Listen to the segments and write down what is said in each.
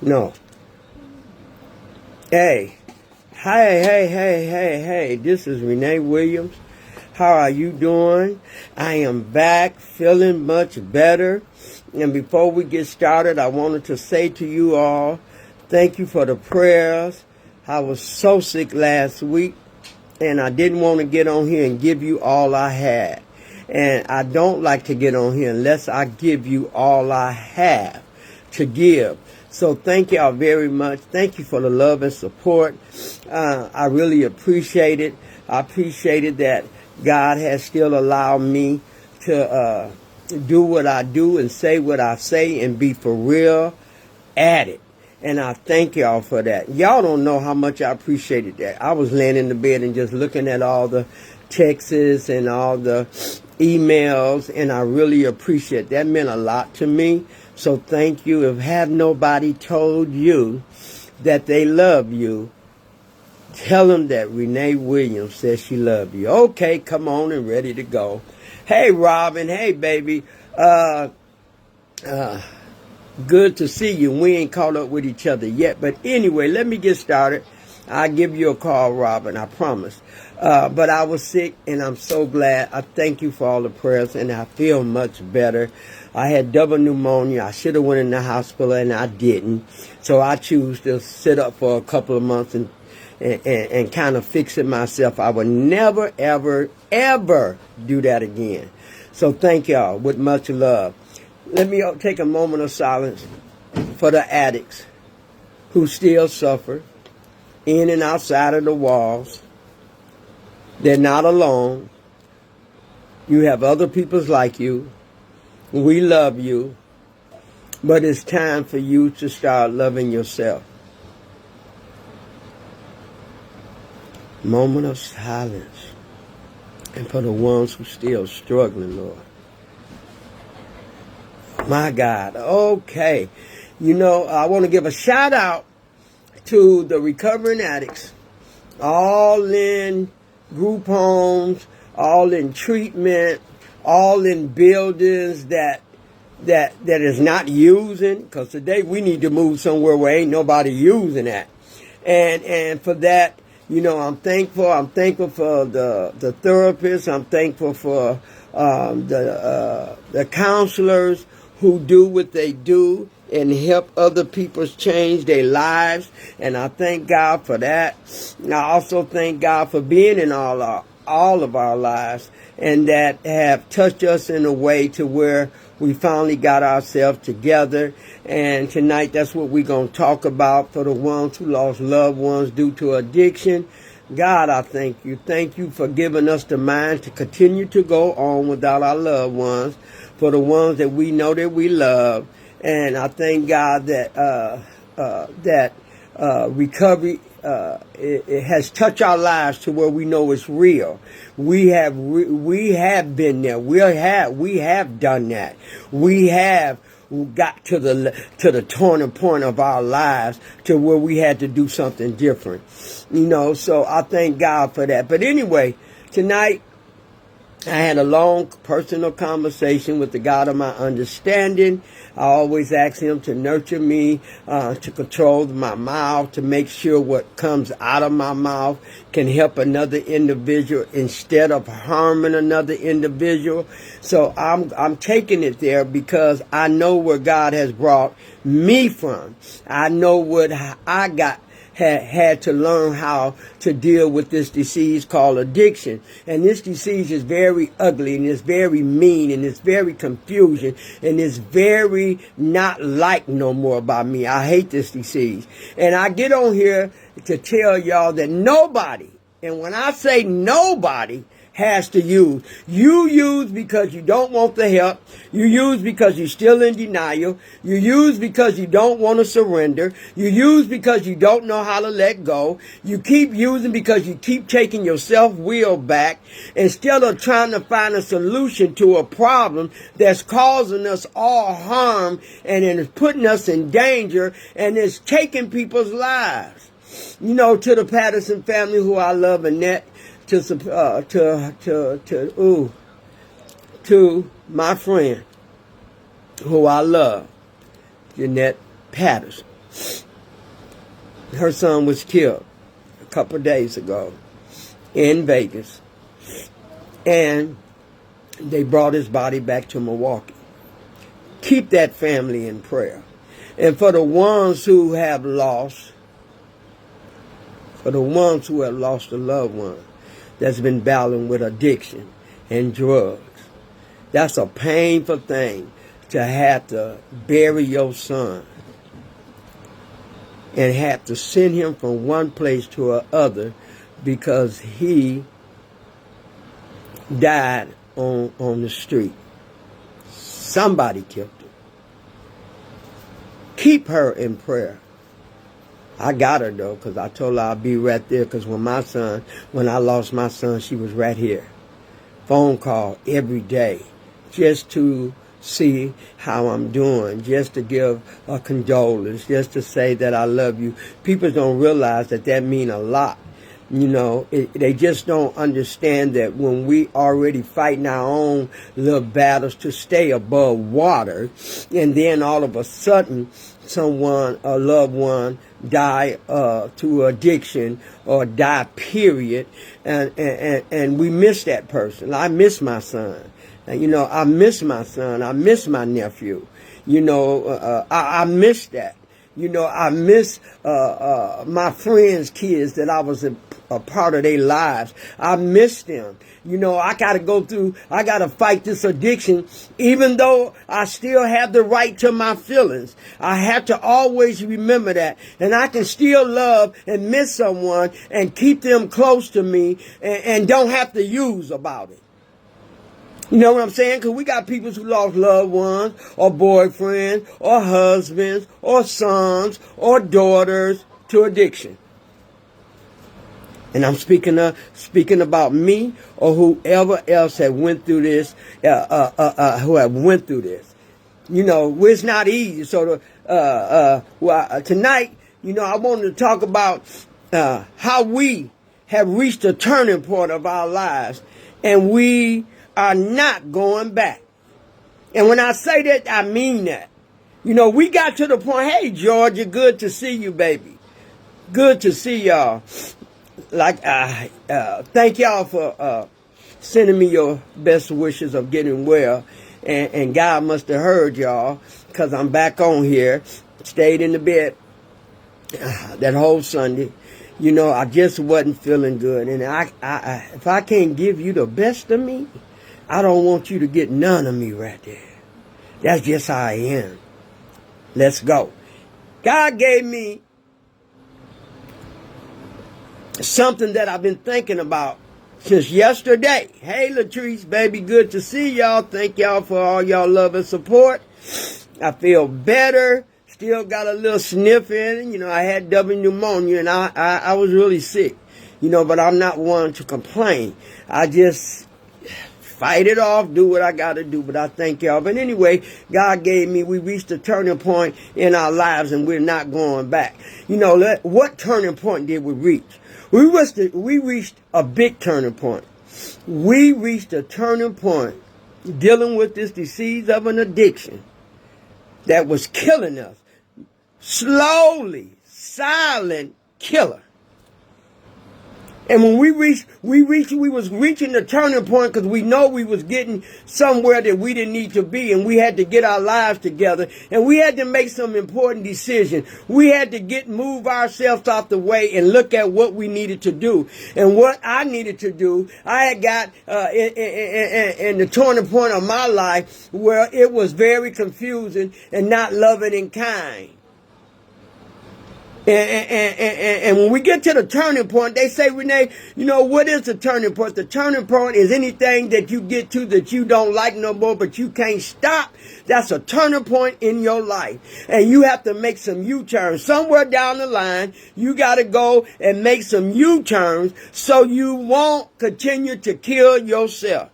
No. Hey. Hey. This is Renee Williams. How are you doing? I am back feeling much better. And before we get started, I wanted to say to you all, thank you for the prayers. I was so sick last week, and I didn't want to get on here and give you all I had. And I don't like to get on here unless I give you all I have to give. So thank y'all very much. Thank you for the love and support. I really appreciate it. I appreciated that God has still allowed me to do what I do and say what I say and be for real at it. And I thank y'all for that. Y'all don't know how much I appreciated that. I was laying in the bed and just looking at all the texts and all the emails, and I really appreciate that. That meant a lot to me. So thank you. If have nobody told you that they love you, tell them that Renee Williams says she loves you. Okay, come on and ready to go. Hey, Robin. Hey, baby. Good to see you. We ain't caught up with each other yet. But anyway, let me get started. I'll give you a call, Robin. I promise. But I was sick, and I'm so glad. I thank you for all the prayers, and I feel much better. I had double pneumonia. I should have went in the hospital, and I didn't. So I choose to sit up for a couple of months and kind of fix it myself. I would never, ever, ever do that again. So thank y'all with much love. Let me take a moment of silence for the addicts who still suffer in and outside of the walls. They're not alone. You have other people like you. We love you. But it's time for you to start loving yourself. Moment of silence. And for the ones who still struggling, Lord. My God. Okay. You know, I want to give a shout out to the recovering addicts. All in group homes, all in treatment, all in buildings that is not using. Because today we need to move somewhere where ain't nobody using that. And for that, you know, I'm thankful. I'm thankful for the therapists. I'm thankful for the counselors who do what they do and help other people change their lives. And I thank God for that. And I also thank God for being in all of our lives, and that have touched us in a way to where we finally got ourselves together. And tonight, that's what we're going to talk about for the ones who lost loved ones due to addiction. God, I thank you. Thank you for giving us the mind to continue to go on without our loved ones, for the ones that we know that we love. And I thank God that recovery it has touched our lives to where we know it's real. We have been there. We have done that. We have got to the turning point of our lives to where we had to do something different. You know, so I thank God for that. But anyway, tonight I had a long personal conversation with the God of my understanding. I always ask him to nurture me, to control my mouth, to make sure what comes out of my mouth can help another individual instead of harming another individual. So I'm taking it there because I know where God has brought me from. I know what I had to learn how to deal with this disease called addiction. And this disease is very ugly, and it's very mean, and it's very confusing, and it's very not liked no more by me. I hate this disease. And I get on here to tell y'all that nobody, and when I say nobody, has to use. You use because you don't want the help. You use because you're still in denial. You use because you don't want to surrender. You use because you don't know how to let go. You keep using because you keep taking your self-will back instead of trying to find a solution to a problem that's causing us all harm, and it is putting us in danger, and it's taking people's lives. You know, to the Patterson family, who I love, Annette, to my friend who I love, Jeanette Patterson. Her son was killed a couple of days ago in Vegas. And they brought his body back to Milwaukee. Keep that family in prayer. And for the ones who have lost, a loved one that's been battling with addiction and drugs, that's a painful thing to have to bury your son and have to send him from one place to another because he died on the street. Somebody killed her. Keep her in prayer. I got her though, because I told her I'd be right there, because when I lost my son, she was right here. Phone call every day just to see how I'm doing, just to give a condolence, just to say that I love you. People don't realize that means a lot. You know, they just don't understand that when we already fighting our own little battles to stay above water, and then all of a sudden a loved one die to addiction or die period, and we miss that person. I miss my son. You know, I miss my son. I miss my nephew. You know, I miss that. You know, I miss my friends' kids that I was a part of their lives. I miss them. You know, I got to fight this addiction, even though I still have the right to my feelings. I have to always remember that. And I can still love and miss someone and keep them close to me and don't have to use about it. You know what I'm saying? Because we got people who lost loved ones or boyfriends or husbands or sons or daughters to addiction. And I'm speaking about me or whoever else have went through this, who have went through this. You know, it's not easy. So tonight, you know, I wanted to talk about how we have reached a turning point of our lives, and we are not going back. And when I say that, I mean that. You know, we got to the point, hey, Georgia, good to see you, baby. Good to see y'all. Like, thank y'all for sending me your best wishes of getting well. And God must have heard y'all, because I'm back on here. Stayed in the bed that whole Sunday. You know, I just wasn't feeling good. And if I can't give you the best of me, I don't want you to get none of me right there. That's just how I am. Let's go. God gave me something that I've been thinking about since yesterday. Hey, Latrice, baby, good to see y'all. Thank y'all for all y'all love and support. I feel better. Still got a little sniff in. You know, I had double pneumonia, and I was really sick. You know, but I'm not one to complain. I just fight it off, do what I got to do, but I thank y'all. But anyway, God we reached a turning point in our lives, and we're not going back. You know, what turning point did we reach? We reached a big turning point. We reached a turning point dealing with this disease of an addiction that was killing us. Slowly, silent killer. And when we was reaching the turning point, because we know we was getting somewhere that we didn't need to be, and we had to get our lives together, and we had to make some important decisions. We had to move ourselves off the way and look at what we needed to do. And what I needed to do, I had got in the turning point of my life where it was very confusing and not loving and kind. And when we get to the turning point, they say, Renee, you know, what is the turning point? The turning point is anything that you get to that you don't like no more, but you can't stop. That's a turning point in your life. And you have to make some U-turns. Somewhere down the line, you got to go and make some U-turns so you won't continue to kill yourself.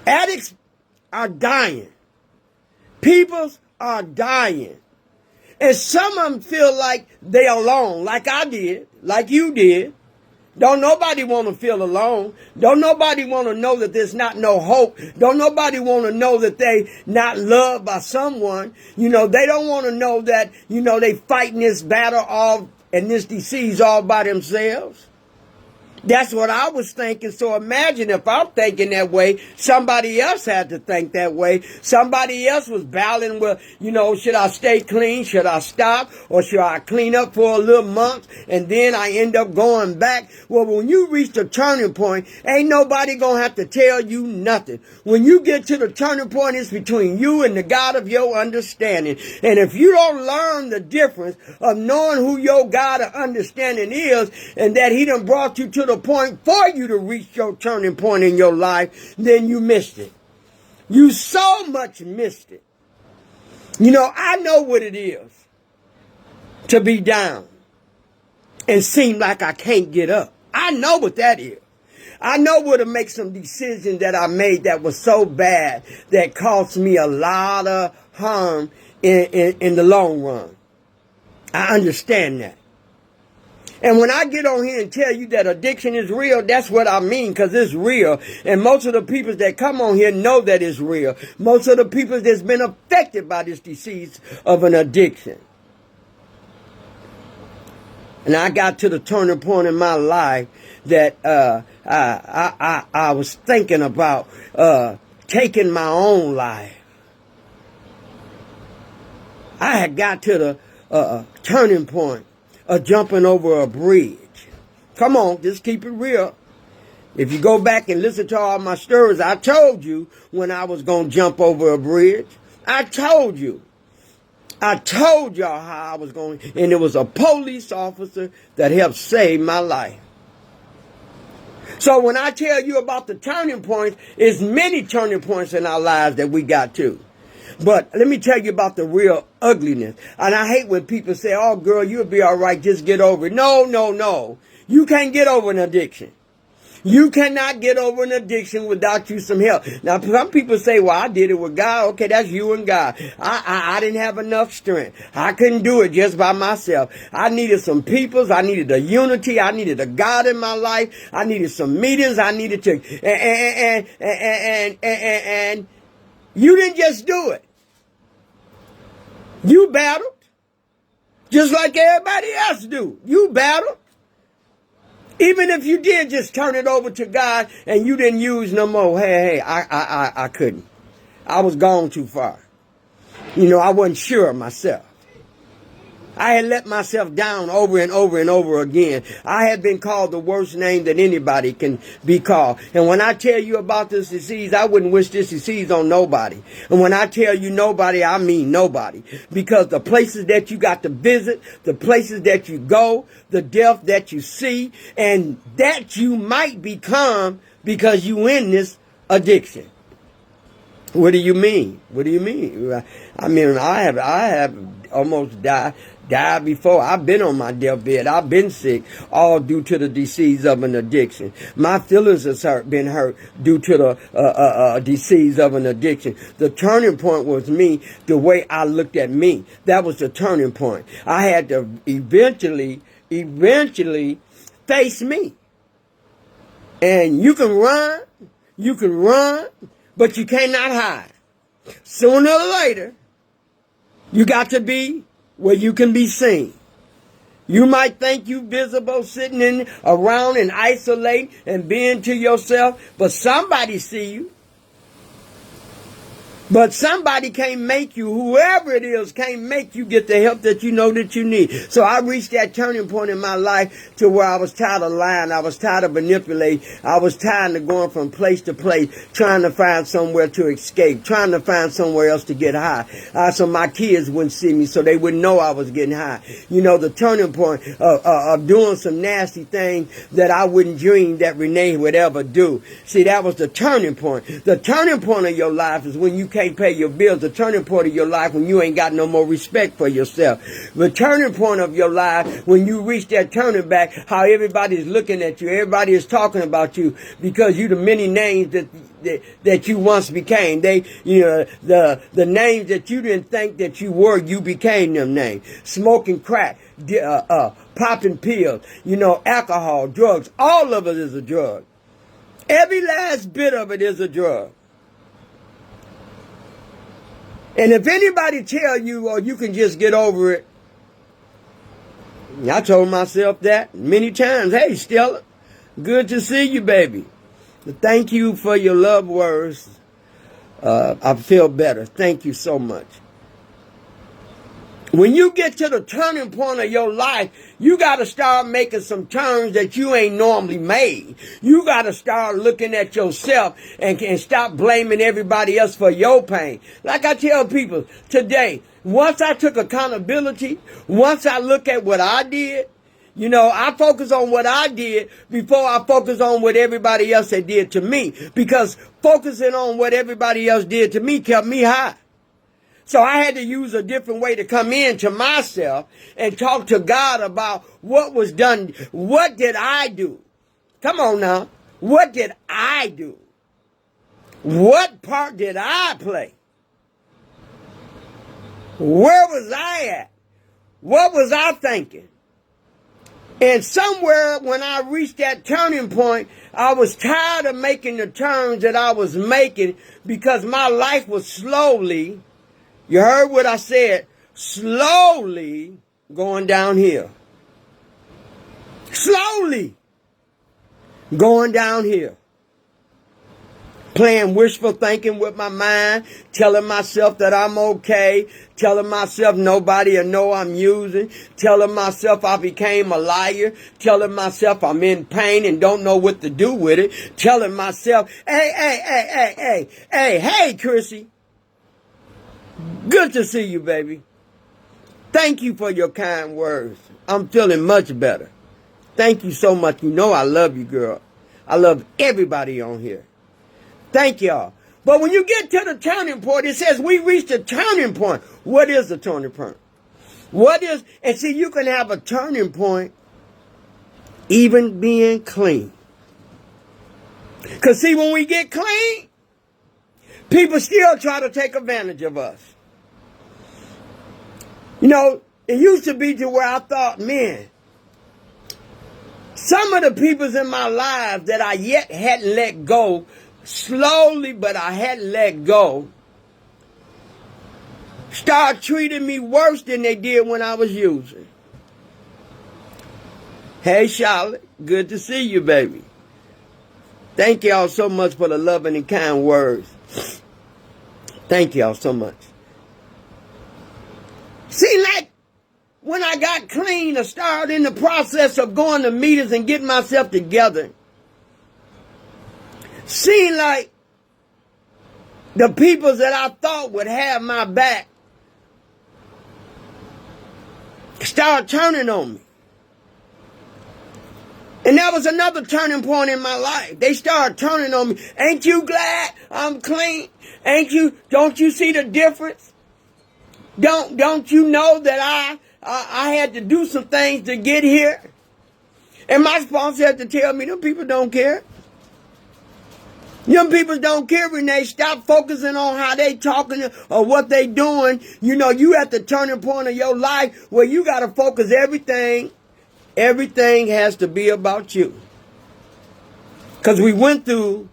Addicts are dying. People are dying. And some of them feel like they're alone, like I did, like you did. Don't nobody want to feel alone. Don't nobody want to know that there's not no hope. Don't nobody want to know that they not loved by someone. They don't want to know that, they fighting this battle all and this disease all by themselves. That's what I was thinking. So imagine if I'm thinking that way, somebody else had to think that way. Somebody else was battling with, should I stay clean? Should I stop? Or should I clean up for a little month and then I end up going back? Well, when you reach the turning point, ain't nobody gonna have to tell you nothing. When you get to the turning point, it's between you and the God of your understanding. And if you don't learn the difference of knowing who your God of understanding is and that he done brought you to the point for you to reach your turning point in your life, then you missed it. You so much missed it. I know what it is to be down and seem like I can't get up. I know what that is. I know what to make some decisions that I made that was so bad that cost me a lot of harm in the long run. I understand that. And when I get on here and tell you that addiction is real, that's what I mean, because it's real. And most of the people that come on here know that it's real. Most of the people that's been affected by this disease of an addiction. And I got to the turning point in my life that I was thinking about taking my own life. I had got to the turning point of jumping over a bridge. Come on, just keep it real. If you go back and listen to all my stories, I told you when I was going to jump over a bridge. I told you. I told y'all how I was going. And it was a police officer that helped save my life. So when I tell you about the turning points, there's many turning points in our lives that we got to. But let me tell you about the real ugliness. And I hate when people say, oh, girl, you'll be all right. Just get over it. No, no, no. You can't get over an addiction. You cannot get over an addiction without you some help. Now, some people say, well, I did it with God. Okay, that's you and God. I didn't have enough strength. I couldn't do it just by myself. I needed some peoples. I needed a unity. I needed a God in my life. I needed some meetings. I needed to, and you didn't just do it. You battled, just like everybody else do. You battled. Even if you did just turn it over to God and you didn't use no more, hey, I couldn't. I was gone too far. I wasn't sure of myself. I had let myself down over and over and over again. I had been called the worst name that anybody can be called. And when I tell you about this disease, I wouldn't wish this disease on nobody. And when I tell you nobody, I mean nobody. Because the places that you got to visit, the places that you go, the death that you see, and that you might become because you in this addiction. What do you mean? What do you mean? I mean, I have almost died before. I've been on my deathbed. I've been sick, all due to the disease of an addiction. My feelings have been hurt due to the disease of an addiction. The turning point was me, the way I looked at me. That was the turning point. I had to eventually face me. And you can run, but you cannot hide. Sooner or later, you got to be where you can be seen. You might think you visible sitting around and isolate and being to yourself, but somebody see you. But somebody can't make you, whoever it is, can't make you get the help that you know that you need. So I reached that turning point in my life to where I was tired of lying. I was tired of manipulating. I was tired of going from place to place, trying to find somewhere to escape, trying to find somewhere else to get high. So my kids wouldn't see me, so they wouldn't know I was getting high. The turning point of doing some nasty things that I wouldn't dream that Renee would ever do. See, that was the turning point. The turning point of your life is when you can't pay your bills. The turning point of your life when you ain't got no more respect for yourself. The turning point of your life when you reach that turning back, how everybody's looking at you. Everybody is talking about you because you the many names that you once became. The names that you didn't think that you were, you became them names. Smoking crack, popping pills, alcohol, drugs. All of it is a drug. Every last bit of it is a drug. And if anybody tell you, or you can just get over it, I told myself that many times. Hey, Stella, good to see you, baby. Thank you for your love words. I feel better. Thank you so much. When you get to the turning point of your life, you got to start making some turns that you ain't normally made. You got to start looking at yourself and stop blaming everybody else for your pain. Like I tell people today, once I took accountability, once I look at what I did, I focus on what I did before I focus on what everybody else had did to me. Because focusing on what everybody else did to me kept me high. So I had to use a different way to come into myself and talk to God about what was done. What did I do? Come on now. What did I do? What part did I play? Where was I at? What was I thinking? And somewhere when I reached that turning point, I was tired of making the turns that I was making because my life was slowly, you heard what I said, slowly going downhill. Slowly going downhill. Playing wishful thinking with my mind, telling myself that I'm okay, telling myself nobody will know I'm using, telling myself I became a liar, telling myself I'm in pain and don't know what to do with it, telling myself, hey, Chrissy, good to see you, baby. Thank you for your kind words. I'm feeling much better. Thank you so much. You know I love you, girl. I love everybody on here. Thank y'all. But when you get to the turning point, it says we reached a turning point. What is the turning point? And see, you can have a turning point even being clean. Because see, when we get clean, people still try to take advantage of us. It used to be to where I thought, man, some of the peoples in my life that I yet hadn't let go, slowly, but I hadn't let go, start treating me worse than they did when I was using. Hey, Charlotte, good to see you, baby. Thank y'all so much for the loving and kind words. Thank y'all so much. See, like when I got clean, I started in the process of going to meetings and getting myself together. Seemed like the people that I thought would have my back started turning on me. And that was another turning point in my life. They started turning on me. Ain't you glad I'm clean? Don't you see the difference? Don't you know that I had to do some things to get here? And my sponsor had to tell me, them people don't care. Young people don't care, Renee. Stop focusing on how they talking or what they doing. You at the turning point of your life where you got to focus everything. Everything has to be about you. Because we went through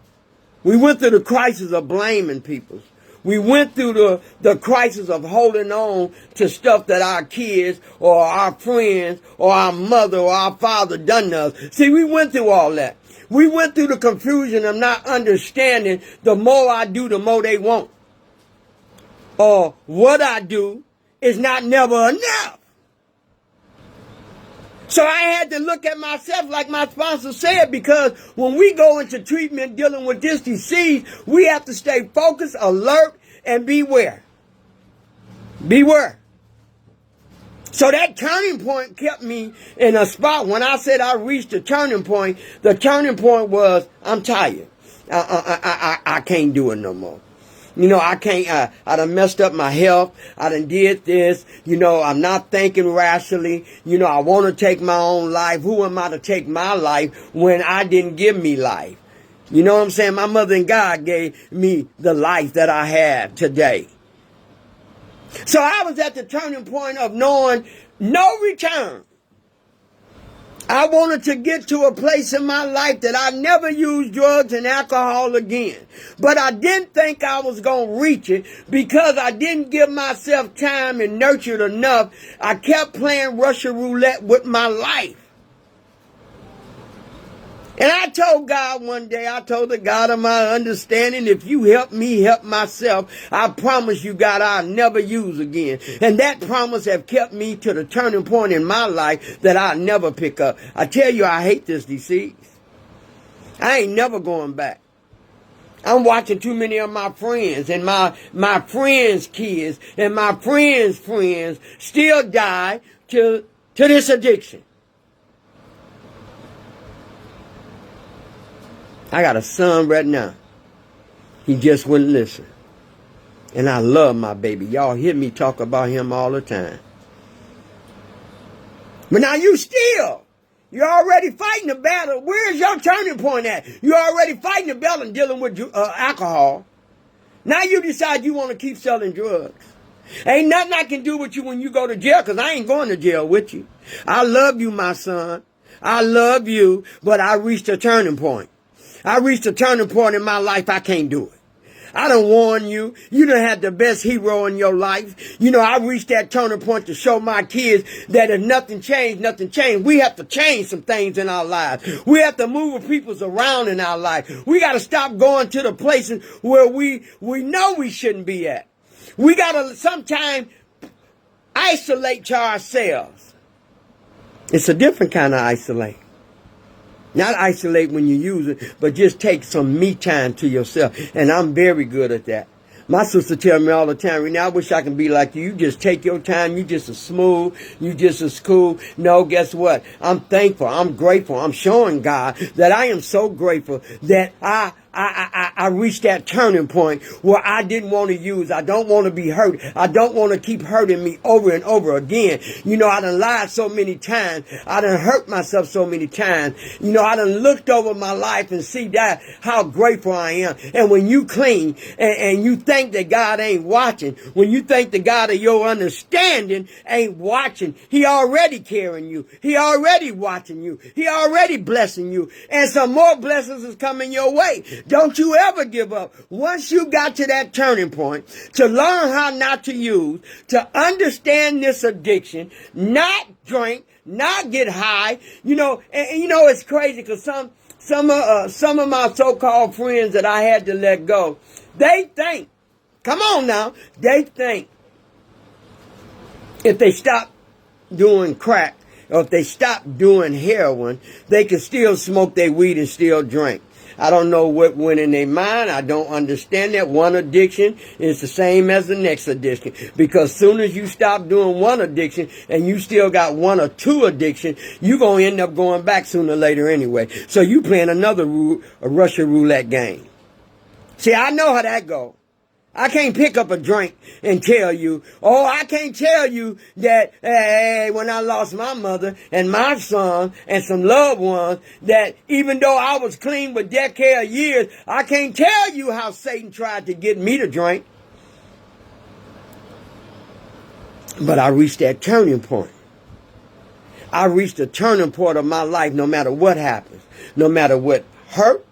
the crisis of blaming people. We went through the crisis of holding on to stuff that our kids or our friends or our mother or our father done to us. See, we went through all that. We went through the confusion of not understanding the more I do, the more they want. Or what I do is not never enough. So I had to look at myself like my sponsor said, because when we go into treatment dealing with this disease, we have to stay focused, alert, and beware. Beware. So that turning point kept me in a spot. When I said I reached the turning point was, I'm tired. I can't do it no more. You know, I can't, I done messed up my health. I done did this. You know, I'm not thinking rationally. You know, I want to take my own life. Who am I to take my life when I didn't give me life? You know what I'm saying? My mother and God gave me the life that I have today. So I was at the turning point of knowing no return. I wanted to get to a place in my life that I never used drugs and alcohol again. But I didn't think I was going to reach it because I didn't give myself time and nurtured enough. I kept playing Russian roulette with my life. And I told God one day, I told the God of my understanding, if you help me help myself, I promise you, God, I'll never use again. And that promise have kept me to the turning point in my life that I'll never pick up. I tell you, I hate this disease. I ain't never going back. I'm watching too many of my friends and my friends' kids and my friends' friends still die to this addiction. I got a son right now. He just wouldn't listen. And I love my baby. Y'all hear me talk about him all the time. But now you're already fighting the battle. Where's your turning point at? You're already fighting the battle and dealing with alcohol. Now you decide you want to keep selling drugs. Ain't nothing I can do with you when you go to jail, because I ain't going to jail with you. I love you, my son. I love you, but I reached a turning point. I reached a turning point in my life. I can't do it. I done warn you. You done had the best hero in your life. You know, I reached that turning point to show my kids that if nothing changed, nothing changed. We have to change some things in our lives. We have to move people's around in our life. We got to stop going to the places where we know we shouldn't be at. We got to sometimes isolate to ourselves. It's a different kind of isolate. Not isolate when you use it, but just take some me time to yourself. And I'm very good at that. My sister tell me all the time, Renee, I wish I can be like you. You just take your time. You just as smooth. You just as cool. No, guess what? I'm thankful. I'm grateful. I'm showing God that I am so grateful that I reached that turning point where I didn't want to use. I don't want to be hurt. I don't want to keep hurting me over and over again. You know, I done lied so many times. I done hurt myself so many times. You know, I done looked over my life and see that how grateful I am. And when you clean and you think that God ain't watching, when you think the God of your understanding ain't watching, He already carrying you. He already watching you. He already blessing you. And some more blessings is coming your way. Don't you ever give up. Once you got to that turning point, to learn how not to use, to understand this addiction, not drink, not get high, you know, and you know, it's crazy because some of my so-called friends that I had to let go, they think, come on now, they think if they stop doing crack or if they stop doing heroin, they can still smoke their weed and still drink. I don't know what went in their mind. I don't understand that. One addiction is the same as the next addiction. Because soon as you stop doing one addiction and you still got one or two addiction, you're going to end up going back sooner or later anyway. So you playing another Russian roulette game. See, I know how that goes. I can't pick up a drink and tell you, I can't tell you that, hey, when I lost my mother and my son and some loved ones, that even though I was clean with decade of years, I can't tell you how Satan tried to get me to drink. But I reached that turning point. I reached the turning point of my life no matter what happens, no matter what hurt,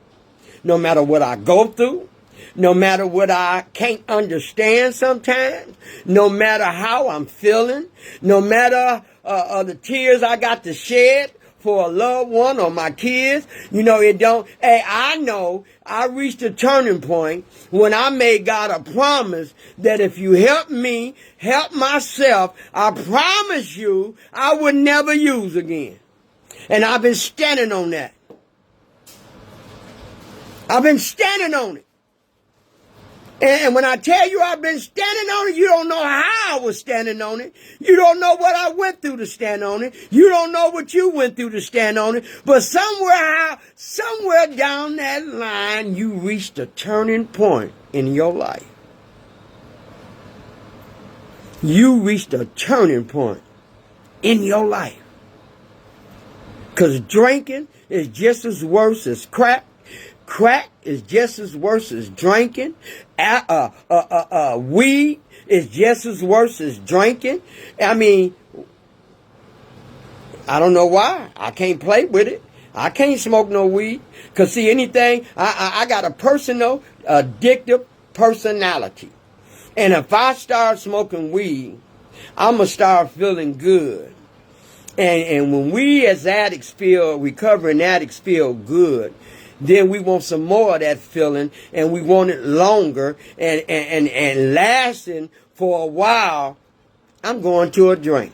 no matter what I go through. No matter what I can't understand sometimes, no matter how I'm feeling, no matter the tears I got to shed for a loved one or my kids, you know, I know I reached a turning point when I made God a promise that if you help me, help myself, I promise you I would never use again. And I've been standing on that. I've been standing on it. And when I tell you I've been standing on it, you don't know how I was standing on it. You don't know what I went through to stand on it. You don't know what you went through to stand on it. But somewhere down that line, you reached a turning point in your life. You reached a turning point in your life. Because drinking is just as worse as crack. Crack is just as worse as drinking. Weed is just as worse as drinking. I mean, I don't know why. I can't play with it. I can't smoke no weed. Because see, anything, I got a personal addictive personality. And if I start smoking weed, I'm going to start feeling good. And when we as addicts feel, recovering addicts feel good, then we want some more of that feeling, and we want it longer and lasting for a while. I'm going to a drink.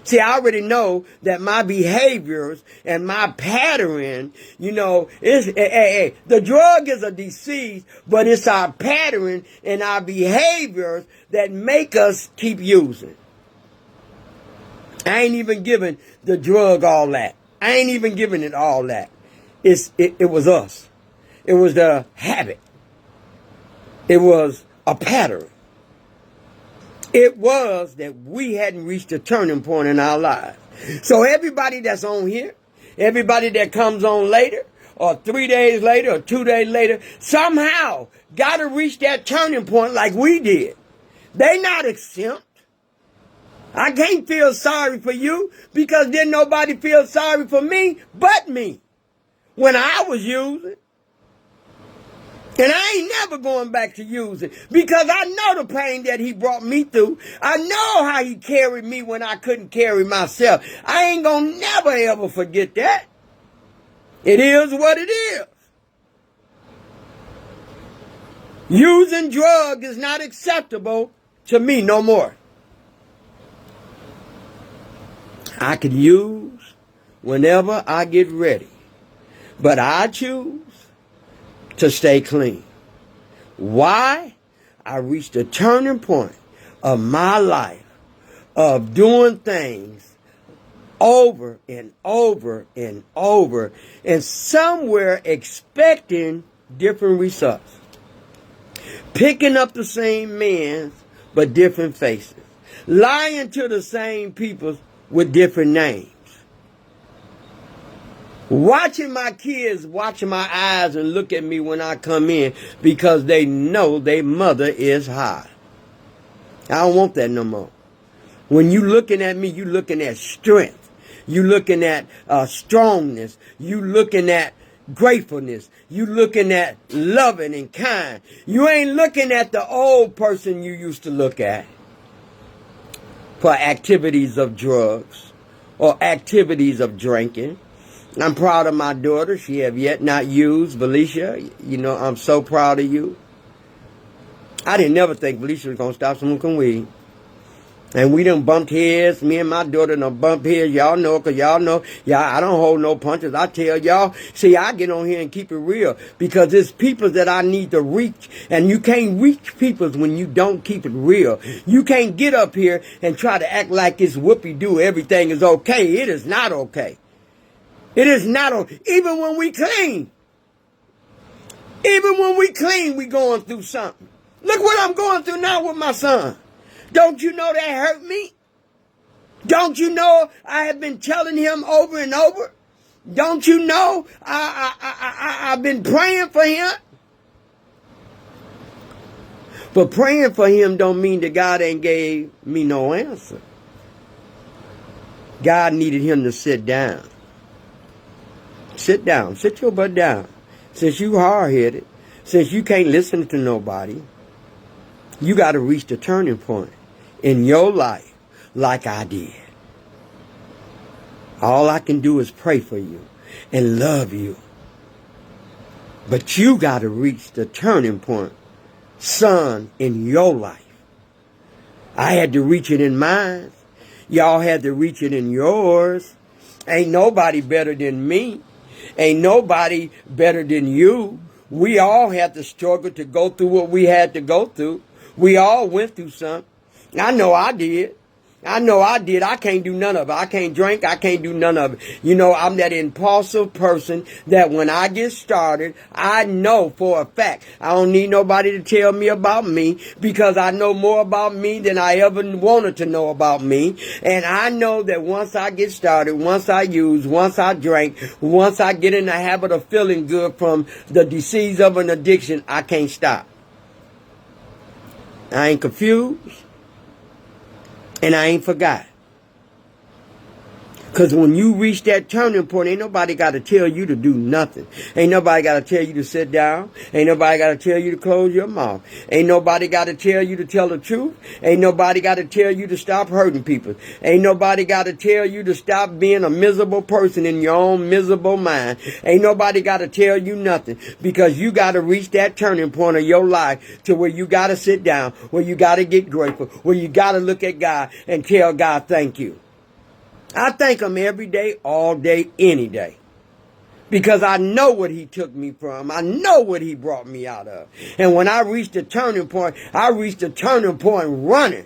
See, I already know that my behaviors and my pattern, the drug is a disease, but it's our pattern and our behaviors that make us keep using. I ain't even giving the drug all that. I ain't even giving it all that. It was us. It was the habit. It was a pattern. It was that we hadn't reached a turning point in our lives. So everybody that's on here, everybody that comes on later, or 3 days later, or 2 days later, somehow got to reach that turning point like we did. They not exempt. I can't feel sorry for you because then nobody feels sorry for me but me when I was using. And I ain't never going back to using because I know the pain that he brought me through. I know how he carried me when I couldn't carry myself. I ain't going to never ever forget that. It is what it is. Using drugs is not acceptable to me no more. I can use whenever I get ready, but I choose to stay clean. Why? I reached a turning point of my life of doing things over and over and over and somewhere expecting different results. Picking up the same men but different faces. Lying to the same people with different names. Watching my kids, watching my eyes and look at me when I come in because they know their mother is high. I don't want that no more. When you looking at me, you looking at strength. You looking at strongness. You looking at gratefulness. You looking at loving and kind. You ain't looking at the old person you used to look at for activities of drugs or activities of drinking. I'm proud of my daughter. She have yet not used. Felicia, I'm so proud of you. I didn't never think Felicia was going to stop smoking weed. And we done bumped heads. Me and my daughter done bumped heads. Y'all know, because y'all know, I don't hold no punches. I tell y'all, see, I get on here and keep it real because it's people that I need to reach. And you can't reach people when you don't keep it real. You can't get up here and try to act like it's whoopee-doo. Everything is okay. It is not okay. It is not okay. Even when we clean. Even when we clean, we going through something. Look what I'm going through now with my son. Don't you know that hurt me? Don't you know I have been telling him over and over? Don't you know I've been praying for him? But praying for him don't mean that God ain't gave me no answer. God needed him to sit down. Sit down. Sit your butt down. Since you hard-headed, since you can't listen to nobody, you got to reach the turning point in your life like I did. All I can do is pray for you and love you. But you got to reach the turning point, son, in your life. I had to reach it in mine. Y'all had to reach it in yours. Ain't nobody better than me. Ain't nobody better than you. We all had to struggle to go through what we had to go through. We all went through something. I know I did. I know I did. I can't do none of it. I can't drink. I can't do none of it. You know, I'm that impulsive person that when I get started, I know for a fact I don't need nobody to tell me about me, because I know more about me than I ever wanted to know about me. And I know that once I get started, once I use, once I drink, once I get in the habit of feeling good from the disease of an addiction, I can't stop. I ain't confused. And I ain't forgot. Because when you reach that turning point, ain't nobody got to tell you to do nothing. Ain't nobody got to tell you to sit down. Ain't nobody got to tell you to close your mouth. Ain't nobody got to tell you to tell the truth. Ain't nobody got to tell you to stop hurting people. Ain't nobody got to tell you to stop being a miserable person in your own miserable mind. Ain't nobody got to tell you nothing, because you got to reach that turning point of your life to where you got to sit down, where you got to get grateful, where you got to look at God and tell God thank you. I thank him every day, all day, any day. Because I know what he took me from. I know what he brought me out of. And when I reached the turning point, I reached the turning point running.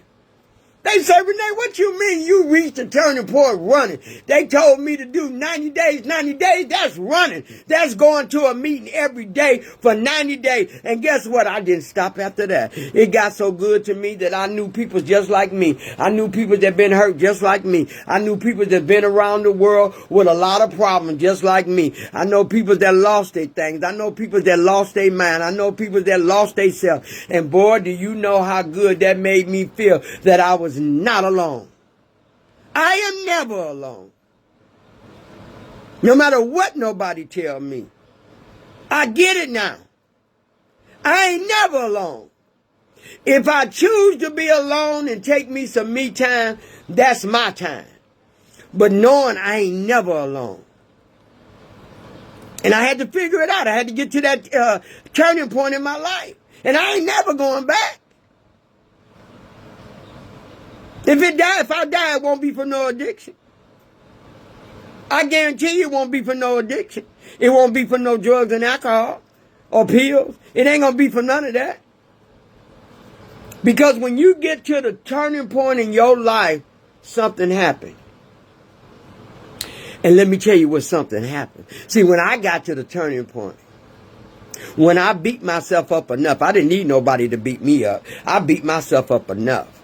They say, Renee, what you mean you reached the turning point running? They told me to do 90 days. 90 days, that's running. That's going to a meeting every day for 90 days. And guess what? I didn't stop after that. It got so good to me that I knew people just like me. I knew people that been hurt just like me. I knew people that been around the world with a lot of problems just like me. I know people that lost their things. I know people that lost their mind. I know people that lost their self. And boy, do you know how good that made me feel that I was not alone. I am never alone. No matter what nobody tell me. I get it now. I ain't never alone. If I choose to be alone and take me some me time, that's my time. But knowing I ain't never alone. And I had to figure it out. I had to get to that turning point in my life. And I ain't never going back. If I die, it won't be for no addiction. I guarantee you it won't be for no addiction. It won't be for no drugs and alcohol or pills. It ain't going to be for none of that. Because when you get to the turning point in your life, something happened. And let me tell you what something happened. See, when I got to the turning point, when I beat myself up enough, I didn't need nobody to beat me up. I beat myself up enough.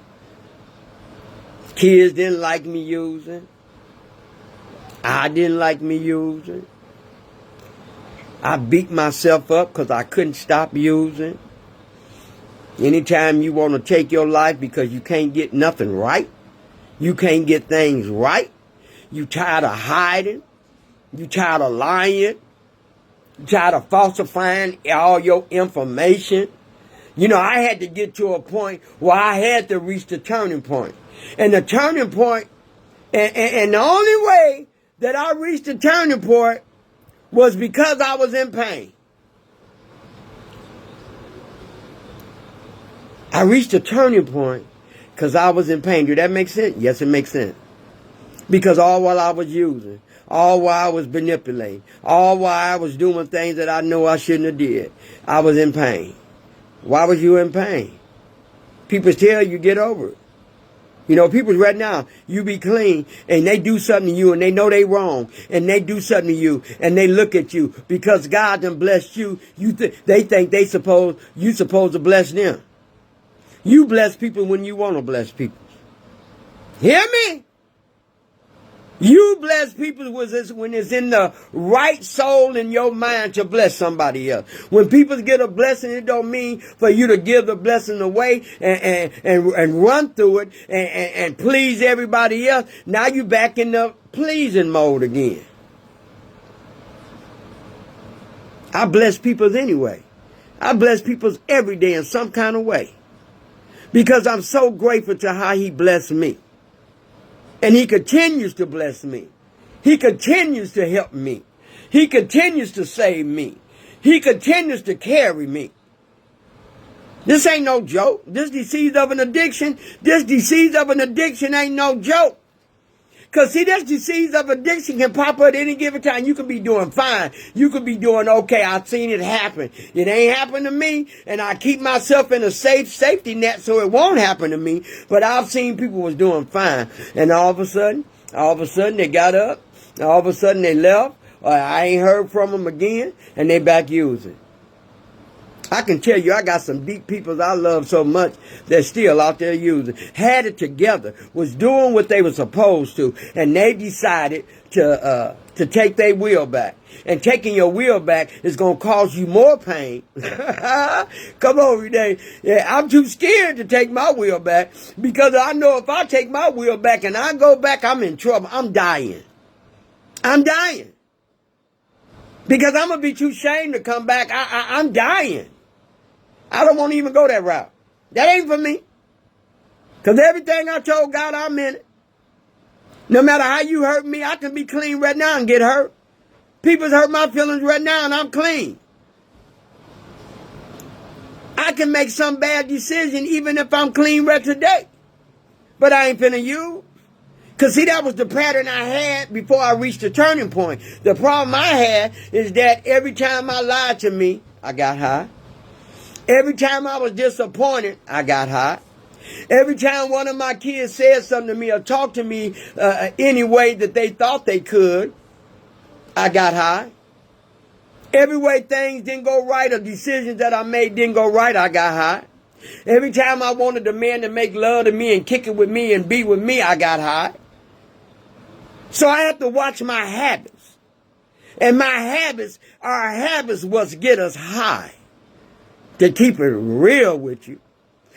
Kids didn't like me using. I didn't like me using. I beat myself up because I couldn't stop using. Anytime you want to take your life because you can't get nothing right, you can't get things right, you tired of hiding, you tired of lying, you tired of falsifying all your information. You know, I had to get to a point where I had to reach the turning point. And the turning point, and the only way that I reached the turning point was because I was in pain. I reached a turning point because I was in pain. Do that make sense? Yes, it makes sense. Because all while I was using, all while I was manipulating, all while I was doing things that I know I shouldn't have did, I was in pain. Why was you in pain? People tell you get over it. You know, people right now, you be clean and they do something to you and they know they wrong and they do something to you and they look at you because God done blessed you. They think you supposed to bless them. You bless people when you want to bless people. Hear me? You bless people when it's in the right soul in your mind to bless somebody else. When people get a blessing, it don't mean for you to give the blessing away and run through it and please everybody else. Now you back in the pleasing mode again. I bless people anyway. I bless people every day in some kind of way. Because I'm so grateful to how he blessed me. And he continues to bless me. He continues to help me. He continues to save me. He continues to carry me. This ain't no joke. This disease of an addiction ain't no joke. Because see, that disease of addiction can pop up at any given time. You could be doing fine. You could be doing okay. I've seen it happen. It ain't happened to me, and I keep myself in a safety net so it won't happen to me. But I've seen people was doing fine, and all of a sudden they got up. All of a sudden they left. I ain't heard from them again, and they back using. I can tell you, I got some deep people I love so much they're still out there using. Had it together, was doing what they were supposed to, and they decided to take their will back. And taking your will back is going to cause you more pain. Come on, Renee. Yeah, I'm too scared to take my will back because I know if I take my will back and I go back, I'm in trouble. I'm dying. I'm dying. Because I'm going to be too ashamed to come back. I'm dying. I don't want to even go that route. That ain't for me. Because everything I told God, I'm in it. No matter how you hurt me, I can be clean right now and get hurt. People's hurt my feelings right now and I'm clean. I can make some bad decision even if I'm clean right today. But I ain't finna use. Because see, that was the pattern I had before I reached the turning point. The problem I had is that every time I lied to me, I got high. Every time I was disappointed, I got high. Every time one of my kids said something to me or talked to me any way that they thought they could, I got high. Every way things didn't go right or decisions that I made didn't go right, I got high. Every time I wanted a man to make love to me and kick it with me and be with me, I got high. So I have to watch my habits. And our habits was get us high. To keep it real with you.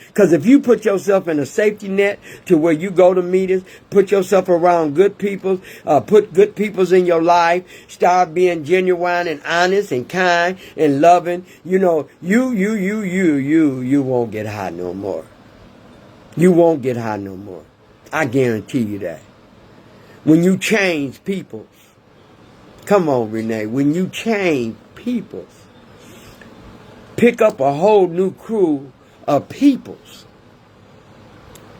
Because if you put yourself in a safety net to where you go to meetings, put yourself around good people, put good peoples in your life, start being genuine and honest and kind and loving, you know, you won't get high no more. You won't get high no more. I guarantee you that. When you change people, come on, Renee, when you change people, pick up a whole new crew of peoples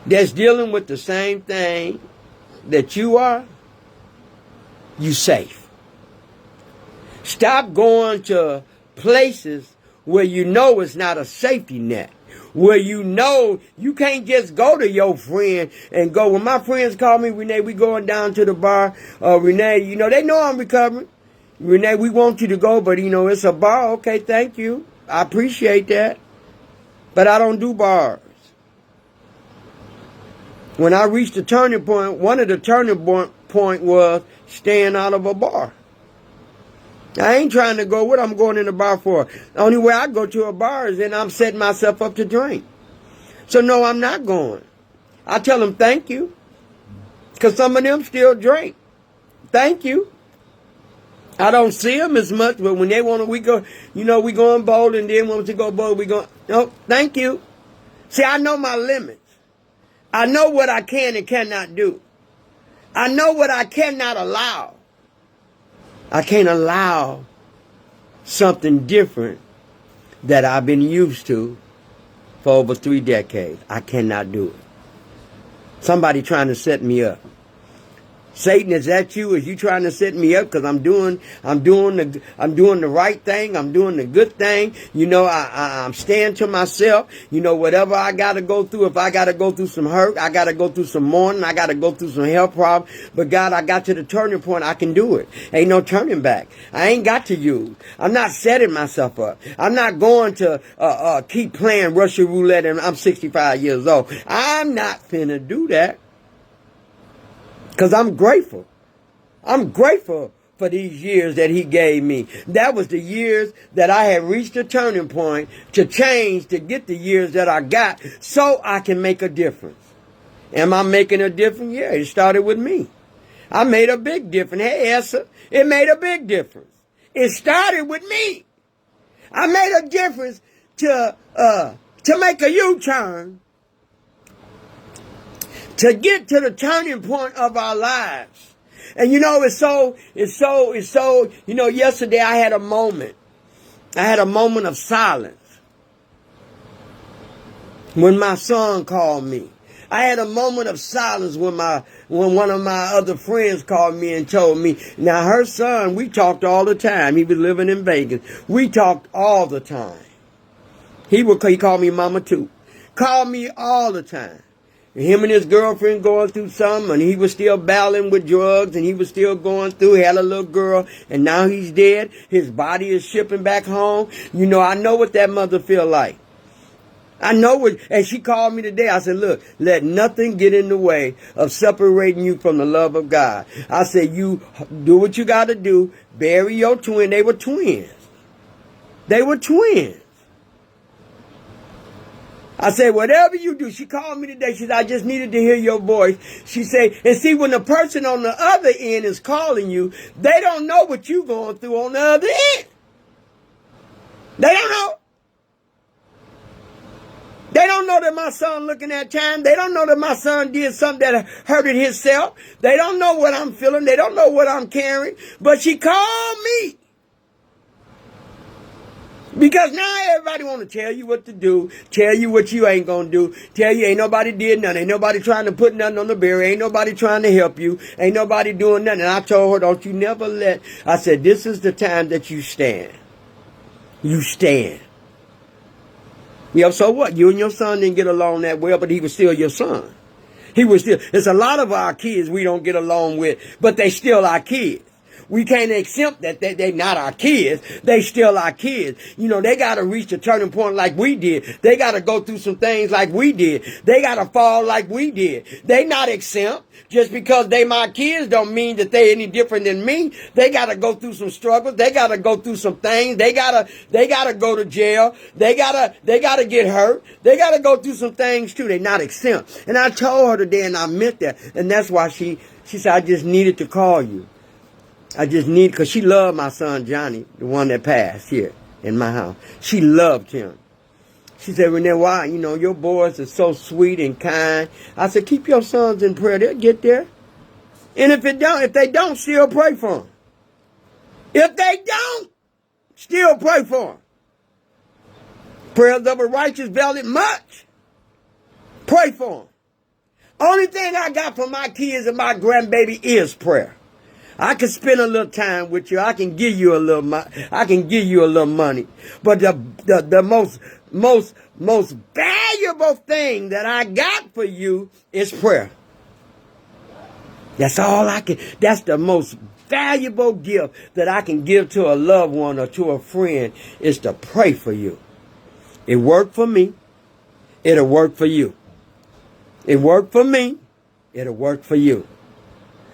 that's dealing with the same thing that you are, you safe. Stop going to places where you know it's not a safety net. Where you know you can't just go to your friend and go. When my friends call me, Renee, we going down to the bar. Renee, you know, they know I'm recovering. Renee, we want you to go, but you know, it's a bar. Okay, thank you. I appreciate that. But I don't do bars. When I reached the turning point, one of the turning point was staying out of a bar. I ain't trying to go what I'm going in the bar for. The only way I go to a bar is then I'm setting myself up to drink. So no, I'm not going. I tell them thank you. Because some of them still drink. Thank you. I don't see them as much, but when they want to, we go, you know, we going bold, and then when we go bold, we go, no, thank you. See, I know my limits. I know what I can and cannot do. I know what I cannot allow. I can't allow something different that I've been used to for over 3 decades. I cannot do it. Somebody trying to set me up. Satan, is that you? Is you trying to set me up? Because I'm doing the right thing. I'm doing the good thing. You know, I'm staying to myself. You know, whatever I got to go through, if I got to go through some hurt, I got to go through some mourning, I got to go through some health problems. But God, I got to the turning point. I can do it. Ain't no turning back. I ain't got to use. I'm not setting myself up. I'm not going to keep playing Russian roulette and I'm 65 years old. I'm not finna do that. Because I'm grateful. I'm grateful for these years that he gave me. That was the years that I had reached a turning point to change, to get the years that I got so I can make a difference. Am I making a difference? Yeah, it started with me. I made a big difference. Hey, Esther, it made a big difference. It started with me. I made a difference to make a U-turn. To get to the turning point of our lives. And you know, it's so, you know, yesterday I had a moment. I had a moment of silence. When my son called me. I had a moment of silence when when one of my other friends called me and told me, now her son, we talked all the time. He was living in Vegas. We talked all the time. He called me Mama too. Called me all the time. Him and his girlfriend going through something, and he was still battling with drugs, and he was still going through. He had a little girl, and now he's dead. His body is shipping back home. You know, I know what that mother feel like. I know what, and she called me today. I said, look, let nothing get in the way of separating you from the love of God. I said, you do what you got to do. Bury your twin. They were twins. They were twins. I said, whatever you do. She called me today. She said, I just needed to hear your voice. She said, and see, when the person on the other end is calling you, they don't know what you're going through on the other end. They don't know. They don't know that my son looking at time. They don't know that my son did something that hurted himself. They don't know what I'm feeling. They don't know what I'm carrying. But she called me. Because now everybody want to tell you what to do, tell you what you ain't going to do, tell you ain't nobody did nothing, ain't nobody trying to put nothing on the barrier, ain't nobody trying to help you, ain't nobody doing nothing. And I told her, don't you never I said, this is the time that you stand. You stand. Yeah, so what? You and your son didn't get along that well, but he was still your son. It's a lot of our kids we don't get along with, but they still our kids. We can't accept that they're not our kids. They still our kids. You know, they got to reach a turning point like we did. They got to go through some things like we did. They got to fall like we did. They not exempt. Just because they my kids don't mean that they any different than me. They got to go through some struggles. They got to go through some things. They got to go to jail. They got to get hurt. They got to go through some things too. They're not exempt. And I told her today, and I meant that. And that's why she said, I just needed to call you. Because she loved my son Johnny, the one that passed here in my house. She loved him. She said, Renee, why? You know, your boys are so sweet and kind. I said, keep your sons in prayer. They'll get there. And if they don't, still pray for them. If they don't, still pray for them. Prayers of a righteous availeth much. Pray for them. Only thing I got for my kids and my grandbaby is prayer. I can spend a little time with you. I can give you a little money. But the most valuable thing that I got for you is prayer. That's all I can. That's the most valuable gift that I can give to a loved one or to a friend is to pray for you. It worked for me. It'll work for you. It worked for me. It'll work for you.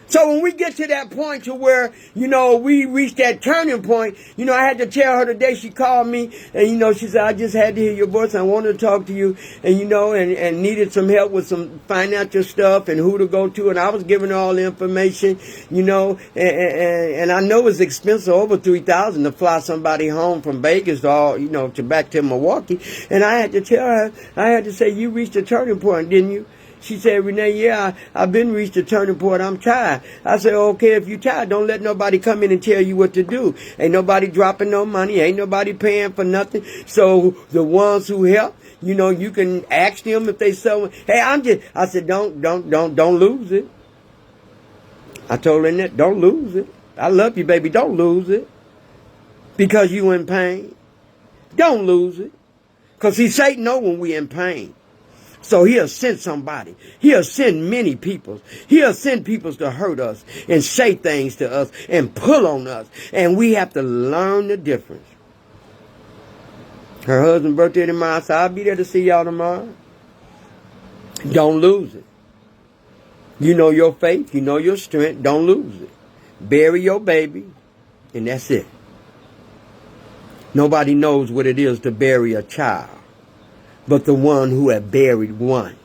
So when we get to that point to where, you know, we reach that turning point, you know, I had to tell her today, she called me and, you know, she said, I just had to hear your voice. I wanted to talk to you and, you know, and needed some help with some financial stuff and who to go to. And I was giving her all the information, you know, and I know it's expensive, over $3,000 to fly somebody home from Vegas to back to Milwaukee. And I had to tell her, I had to say, you reached a turning point, didn't you? She said, Renee, yeah, I've been reached a turning point. I'm tired. I said, okay, if you're tired, don't let nobody come in and tell you what to do. Ain't nobody dropping no money. Ain't nobody paying for nothing. So the ones who help, you know, you can ask them if they so. Hey, I said, don't lose it. I told her that, don't lose it. I love you, baby. Don't lose it. Because you in pain. Don't lose it. Because see, Satan know when we in pain. So he'll send somebody. He'll send many people. He'll send people to hurt us and say things to us and pull on us. And we have to learn the difference. Her husband's birthday tomorrow, so I'll be there to see y'all tomorrow. Don't lose it. You know your faith. You know your strength. Don't lose it. Bury your baby. And that's it. Nobody knows what it is to bury a child but the one who had buried one.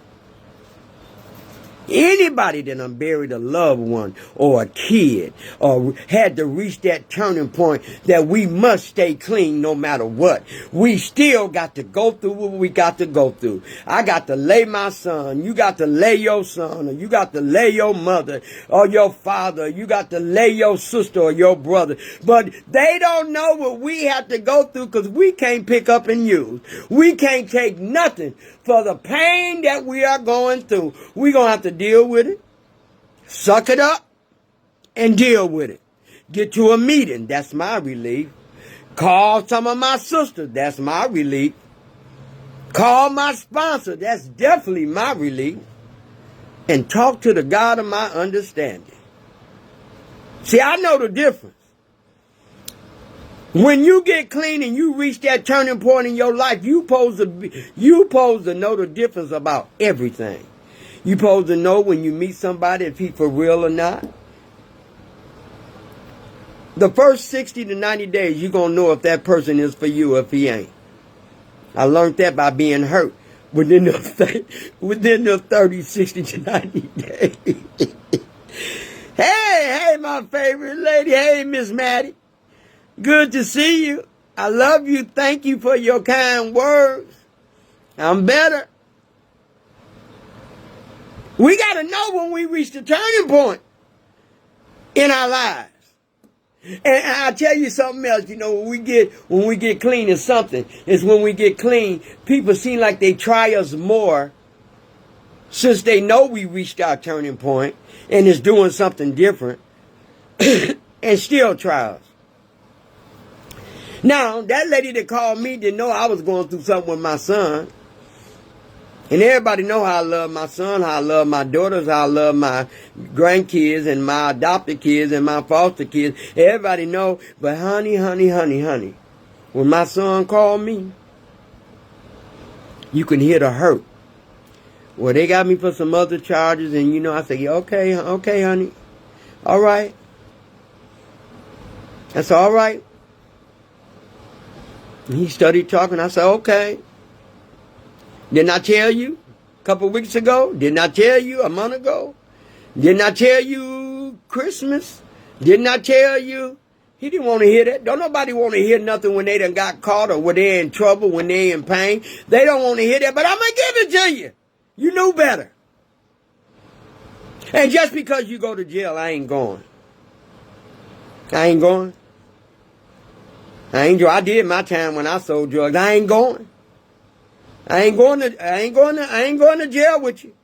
Anybody that done buried a loved one or a kid or had to reach that turning point that we must stay clean no matter what. We still got to go through what we got to go through. I got to lay my son. You got to lay your son, or you got to lay your mother or your father. You got to lay your sister or your brother. But they don't know what we have to go through because we can't pick up and use. We can't take nothing for the pain that we are going through. We're going to have to deal with it. Suck it up and deal with it. Get to a meeting. That's my relief. Call some of my sisters. That's my relief. Call my sponsor. That's definitely my relief. And talk to the God of my understanding. See, I know the difference. When you get clean and you reach that turning point in your life, you supposed to know the difference about everything. You supposed to know when you meet somebody if he for real or not. The first 60 to 90 days, you're going to know if that person is for you or if he ain't. I learned that by being hurt within the 30, 60 to 90 days. Hey, my favorite lady. Hey, Miss Maddie. Good to see you. I love you. Thank you for your kind words. I'm better. We got to know when we reach the turning point in our lives. And I'll tell you something else, when we get clean is something. It's when we get clean, people seem like they try us more since they know we reached our turning point and is doing something different and still try us. Now, that lady that called me didn't know I was going through something with my son. And everybody know how I love my son, how I love my daughters, how I love my grandkids and my adopted kids and my foster kids. Everybody know, but honey, when my son called me, you can hear the hurt. Well, they got me for some other charges, and I say, okay, honey, all right. That's all right. And he started talking. I said, okay. Didn't I tell you a couple of weeks ago? Didn't I tell you a month ago? Didn't I tell you Christmas? Didn't I tell you? He didn't want to hear that. Don't nobody want to hear nothing when they done got caught or when they're in trouble, when they're in pain. They don't want to hear that, but I'm going to give it to you. You knew better. And just because you go to jail, I ain't going. I ain't going. I did my time when I sold drugs. I ain't going. I ain't going to jail with you.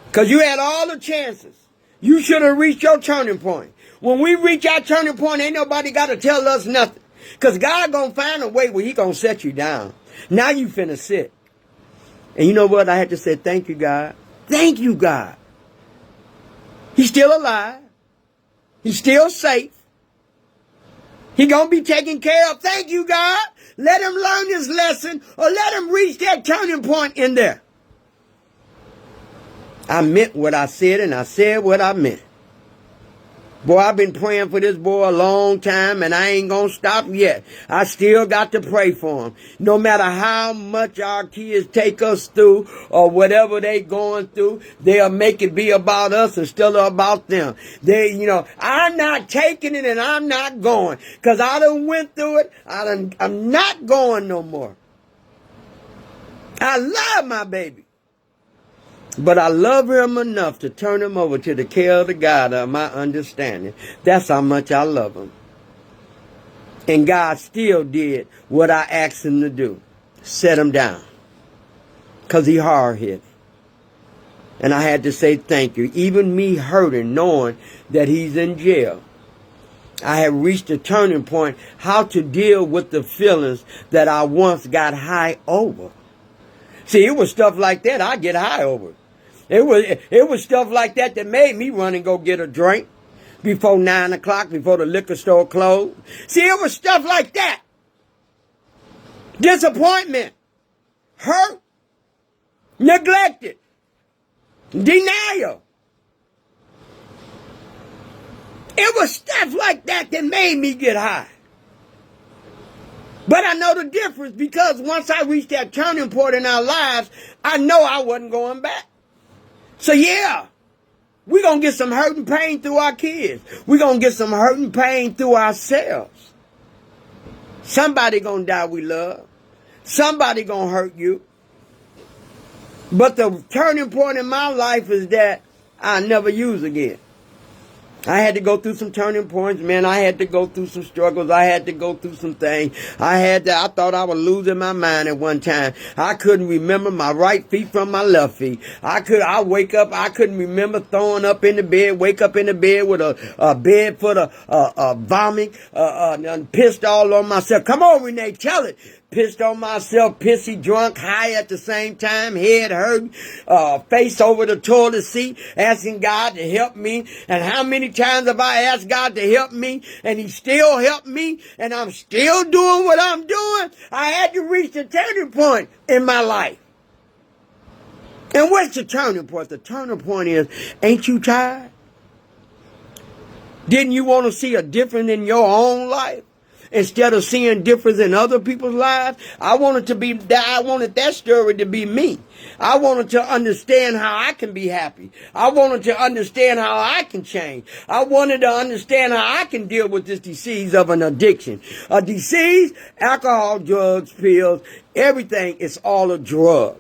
Because you had all the chances. You should have reached your turning point. When we reach our turning point, ain't nobody got to tell us nothing. Because God going to find a way where he going to set you down. Now you finna sit. And you know what? I had to say, thank you, God. Thank you, God. He's still alive. He's still safe. He going to be taken care of. Thank you, God. Let him learn his lesson or let him reach that turning point in there. I meant what I said and I said what I meant. Boy, I've been praying for this boy a long time and I ain't gonna stop yet. I still got to pray for him. No matter how much our kids take us through or whatever they going through, they'll make it be about us instead of about them. I'm not taking it and I'm not going. Cause I done went through it. I'm not going no more. I love my baby. But I love him enough to turn him over to the care of the God of my understanding. That's how much I love him. And God still did what I asked him to do. Set him down. Because he hard-headed. And I had to say thank you. Even me hurting, knowing that he's in jail. I have reached a turning point how to deal with the feelings that I once got high over. See, it was stuff like that I get high over. It was stuff like that that made me run and go get a drink before 9 o'clock, before the liquor store closed. See, it was stuff like that. Disappointment, hurt, neglected, denial. It was stuff like that that made me get high. But I know the difference because once I reached that turning point in our lives, I know I wasn't going back. So yeah, we're going to get some hurt and pain through our kids. We're going to get some hurt and pain through ourselves. Somebody going to die we love. Somebody going to hurt you. But the turning point in my life is that I never use again. I had to go through some turning points, man. I had to go through some struggles. I had to go through some things. I thought I was losing my mind at one time. I couldn't remember my right feet from my left feet. I wake up, I couldn't remember throwing up in the bed, wake up in the bed with a bed full of vomit, pissed all on myself. Come on, Renee, tell it. Pissed on myself, pissy, drunk, high at the same time, head hurt, face over the toilet seat, asking God to help me. And how many times have I asked God to help me, and He still helped me, and I'm still doing what I'm doing? I had to reach the turning point in my life. And what's the turning point? The turning point is, ain't you tired? Didn't you want to see a difference in your own life? Instead of seeing difference in other people's lives, I wanted that story to be me. I wanted to understand how I can be happy. I wanted to understand how I can change. I wanted to understand how I can deal with this disease of an addiction. A disease, alcohol, drugs, pills, everything is all a drug.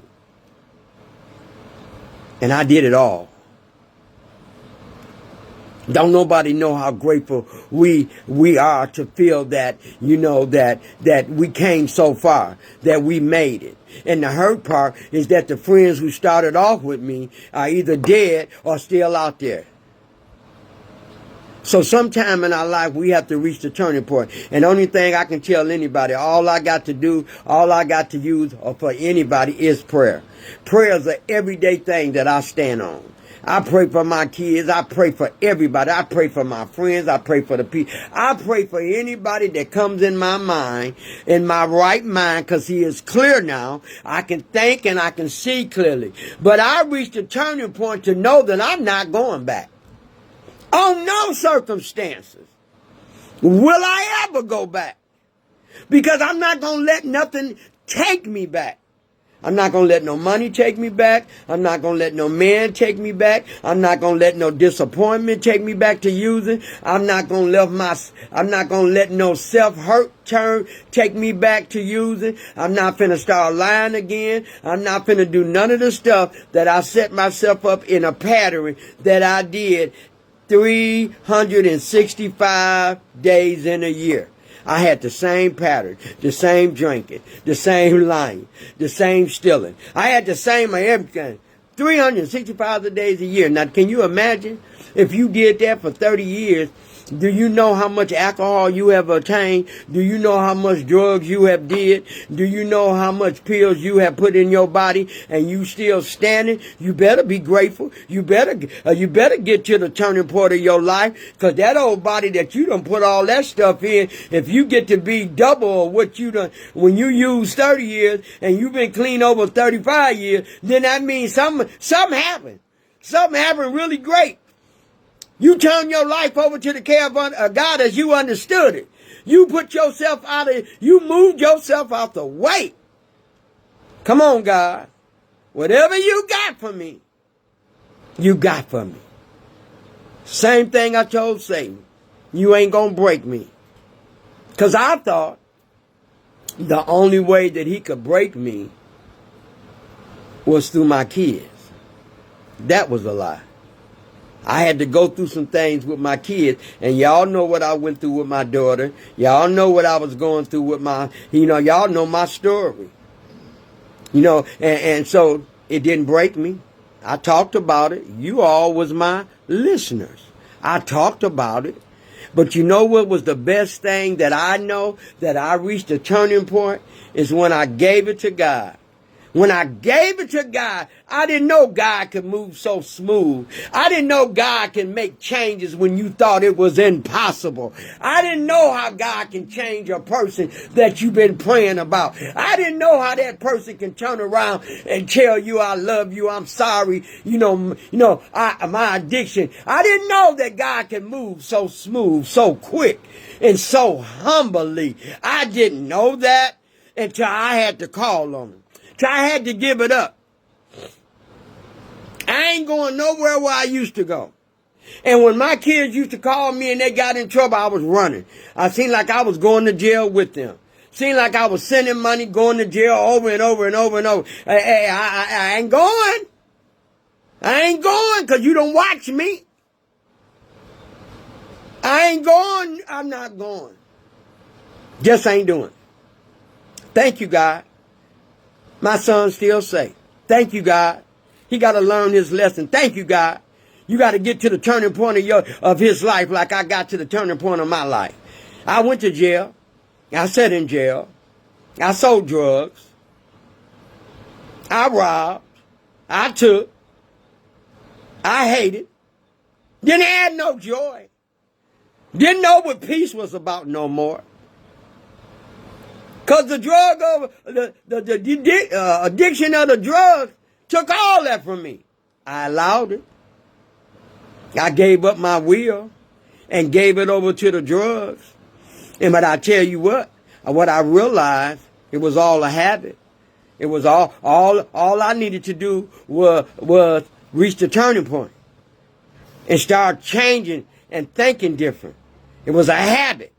And I did it all. Don't nobody know how grateful we are to feel that, that we came so far, that we made it. And the hurt part is that the friends who started off with me are either dead or still out there. So sometime in our life, we have to reach the turning point. And the only thing I can tell anybody, all I got to use for anybody is prayer. Prayer is an everyday thing that I stand on. I pray for my kids. I pray for everybody. I pray for my friends. I pray for the people. I pray for anybody that comes in my mind, in my right mind, because He is clear now. I can think and I can see clearly. But I reached a turning point to know that I'm not going back. On no circumstances will I ever go back. Because I'm not going to let nothing take me back. I'm not going to let no money take me back. I'm not going to let no man take me back. I'm not going to let no disappointment take me back to using. I'm not going to let no self-hurt take me back to using. I'm not finna start lying again. I'm not finna do none of the stuff that I set myself up in a pattern that I did 365 days in a year. I had the same pattern, the same drinking, the same lying, the same stealing. I had the same everything. 365 days a year. Now, can you imagine if you did that for 30 years? Do you know how much alcohol you have obtained? Do you know how much drugs you have did? Do you know how much pills you have put in your body and you still standing? You better be grateful. You better get to the turning point of your life, because that old body that you done put all that stuff in, if you get to be double of what you done when you use 30 years and you've been clean over 35 years, then that means something happened. Something happened really great. You turn your life over to the care of God as you understood it. You moved yourself out the way. Come on, God. Whatever you got for me, you got for me. Same thing I told Satan. You ain't gonna break me. Because I thought the only way that he could break me was through my kids. That was a lie. I had to go through some things with my kids, and y'all know what I went through with my daughter. Y'all know what I was going through with y'all know my story. And so it didn't break me. I talked about it. You all was my listeners. I talked about it. But you know what was the best thing that I know that I reached a turning point is when I gave it to God. When I gave it to God, I didn't know God could move so smooth. I didn't know God can make changes when you thought it was impossible. I didn't know how God can change a person that you've been praying about. I didn't know how that person can turn around and tell you, I love you, I'm sorry, my addiction. I didn't know that God can move so smooth, so quick, and so humbly. I didn't know that until I had to call on Him. I had to give it up. I ain't going nowhere where I used to go. And when my kids used to call me and they got in trouble, I was running. I seemed like I was going to jail with them. Seemed like I was sending money, going to jail over and over and over and over. Hey, I ain't going. I ain't going because you don't watch me. ain't going, I'm not going. Just ain't doing it. Thank you, God. My son's still safe. Thank you, God. He got to learn his lesson. Thank you, God. You got to get to the turning point of his life like I got to the turning point of my life. I went to jail. I sat in jail. I sold drugs. I robbed. I took. I hated. Didn't have no joy. Didn't know what peace was about no more. Because the drug of the addiction of the drugs took all that from me. I allowed it. I gave up my will and gave it over to the drugs. But I tell you what I realized, it was all a habit. It was all I needed to do was reach the turning point and start changing and thinking different. It was a habit.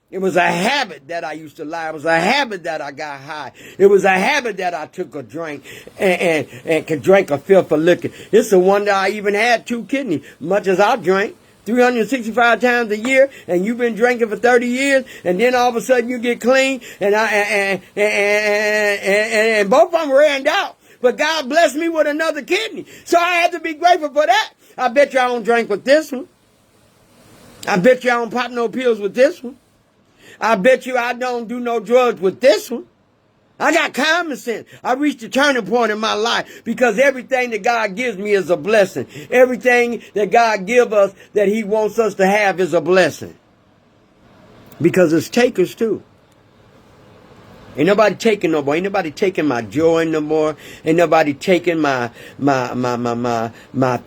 It was a habit that I used to lie. It was a habit that I got high. It was a habit that I took a drink and could drink a fifth of liquor. It's a wonder I even had 2 kidneys, much as I drank 365 times a year, and you've been drinking for 30 years, and then all of a sudden you get clean, and both of them ran out. But God blessed me with another kidney. So I had to be grateful for that. I bet you I don't drink with this one. I bet you I don't pop no pills with this one. I bet you I don't do no drugs with this one. I got common sense. I reached a turning point in my life because everything that God gives me is a blessing. Everything that God gives us that he wants us to have is a blessing. Because it's takers too. Ain't nobody taking no more. Ain't nobody taking my joy no more. Ain't nobody taking my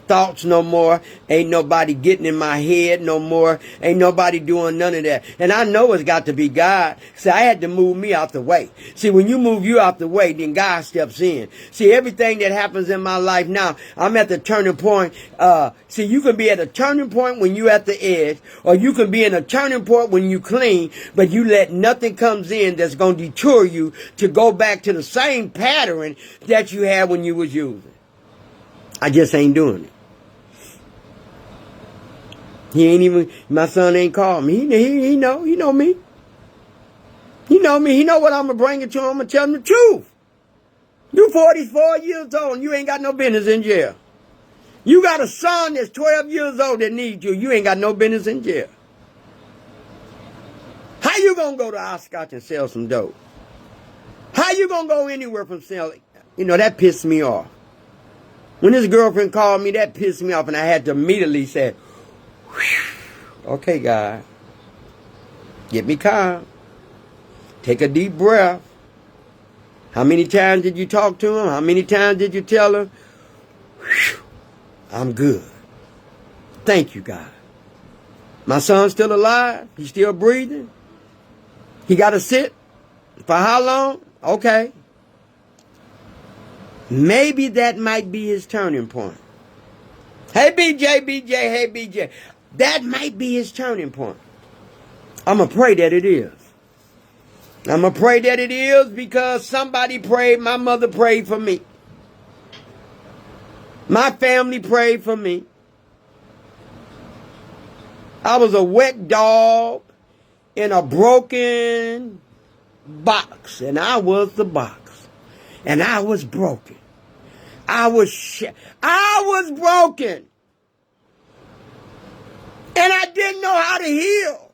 thoughts no more. Ain't nobody getting in my head no more. Ain't nobody doing none of that. And I know it's got to be God. See, I had to move me out the way. See, when you move you out the way, then God steps in. See, everything that happens in my life now, I'm at the turning point. See, you can be at a turning point when you at the edge, or you can be in a turning point when you clean, but you let nothing comes in that's going to detour you to go back to the same pattern that you had when you was using. I just ain't doing it. He ain't even, my son ain't called me. He know me. He know me. He know what I'm going to bring it to him. I'm going to tell him the truth. You 44 years old and you ain't got no business in jail. You got a son that's 12 years old that needs you. You ain't got no business in jail. How you going to go to Oshkosh and sell some dope? How you going to go anywhere from selling? You know, that pissed me off. When his girlfriend called me, that pissed me off, and I had to immediately say, okay, God, get me calm. Take a deep breath. How many times did you talk to him? How many times did you tell him? I'm good. Thank you, God. My son's still alive. He's still breathing. He got to sit. For how long? Okay. Maybe that might be his turning point. Hey, BJ, hey, BJ. That might be his turning point. I'm going to pray that it is. I'm going to pray that it is because somebody prayed. My mother prayed for me. My family prayed for me. I was a wet dog in a broken box, and I was the box, and I was broken. I was broken, and I didn't know how to heal.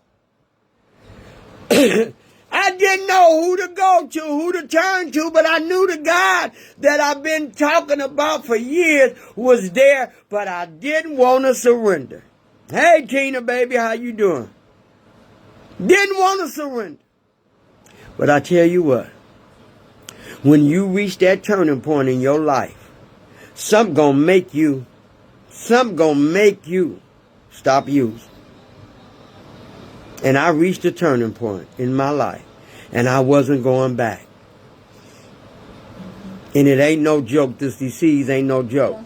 I didn't know who to go to, who to turn to, but I knew the God that I've been talking about for years was there, but I didn't want to surrender. Hey, Tina, baby, how you doing? Didn't want to surrender. But I tell you what, when you reach that turning point in your life, something gonna make you stop using. And I reached a turning point in my life, and I wasn't going back. And it ain't no joke. This disease ain't no joke.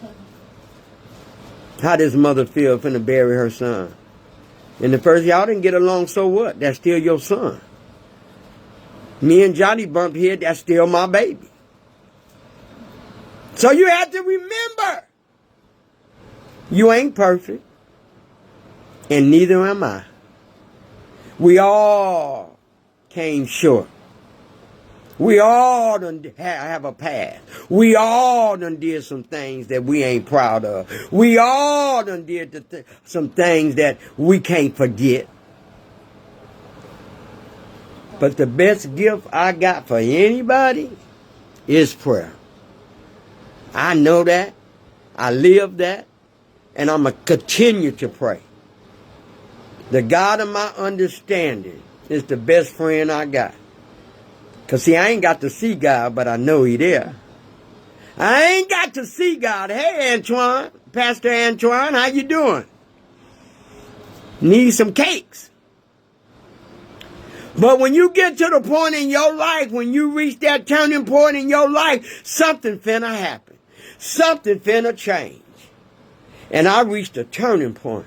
How this mother feel finna bury her son? And the first, y'all didn't get along, so what? That's still your son. Me and Johnny bumped head, that's still my baby. So you have to remember, you ain't perfect, and neither am I. We all came short. We all done have a past. We all done did some things that we ain't proud of. We all done did some things that we can't forget. But the best gift I got for anybody is prayer. I know that. I live that. And I'm going to continue to pray. The God of my understanding is the best friend I got. Because, see, I ain't got to see God, but I know He there. I ain't got to see God. Hey, Antoine, Pastor Antoine, how you doing? Need some cakes. But when you get to the point in your life, when you reach that turning point in your life, something finna happen. Something finna change. And I reached a turning point.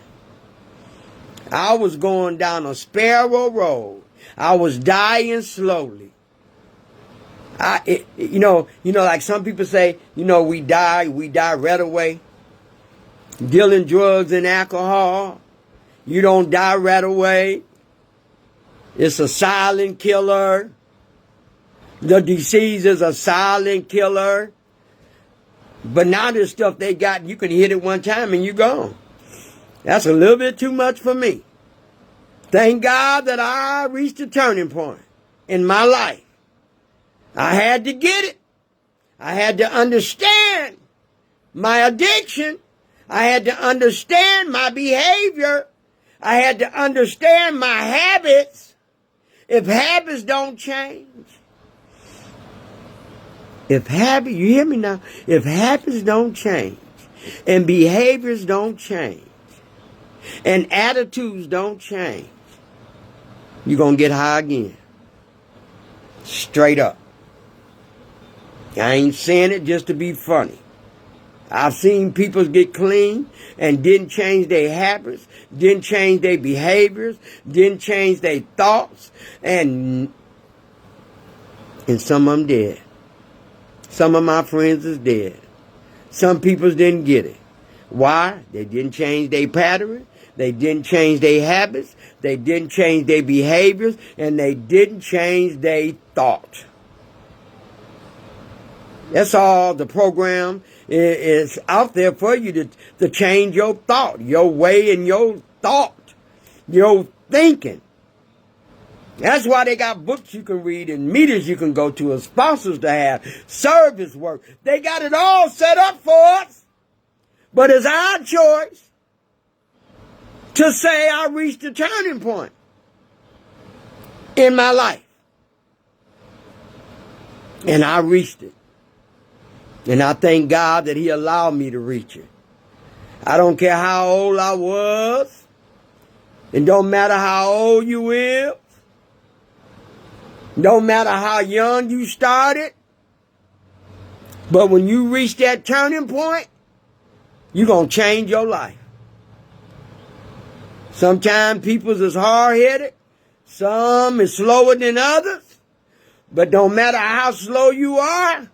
I was going down a Sparrow Road. I was dying slowly. Like some people say, we die right away. Dealing drugs and alcohol. You don't die right away. It's a silent killer. The disease is a silent killer. But now this stuff they got, you can hit it one time and you're gone. That's a little bit too much for me. Thank God that I reached a turning point in my life. I had to get it. I had to understand my addiction. I had to understand my behavior. I had to understand my habits. If habits don't change, you hear me now? If habits don't change and behaviors don't change and attitudes don't change, you're going to get high again. Straight up. I ain't saying it just to be funny. I've seen people get clean and didn't change their habits, didn't change their behaviors, didn't change their thoughts, and some of them dead. Some of my friends is dead. Some people didn't get it. Why? They didn't change their pattern. They didn't change their habits. They didn't change their behaviors. And they didn't change their thoughts. That's all. The program is out there for you to change your thought, your way and your thought, your thinking. That's why they got books you can read and meetings you can go to and sponsors to have, service work. They got it all set up for us. But it's our choice to say I reached a turning point in my life. And I reached it. And I thank God that He allowed me to reach it. I don't care how old I was. It don't matter how old you is. Don't matter how young you started. But when you reach that turning point, you're going to change your life. Sometimes people is hard-headed. Some is slower than others. But don't matter how slow you are,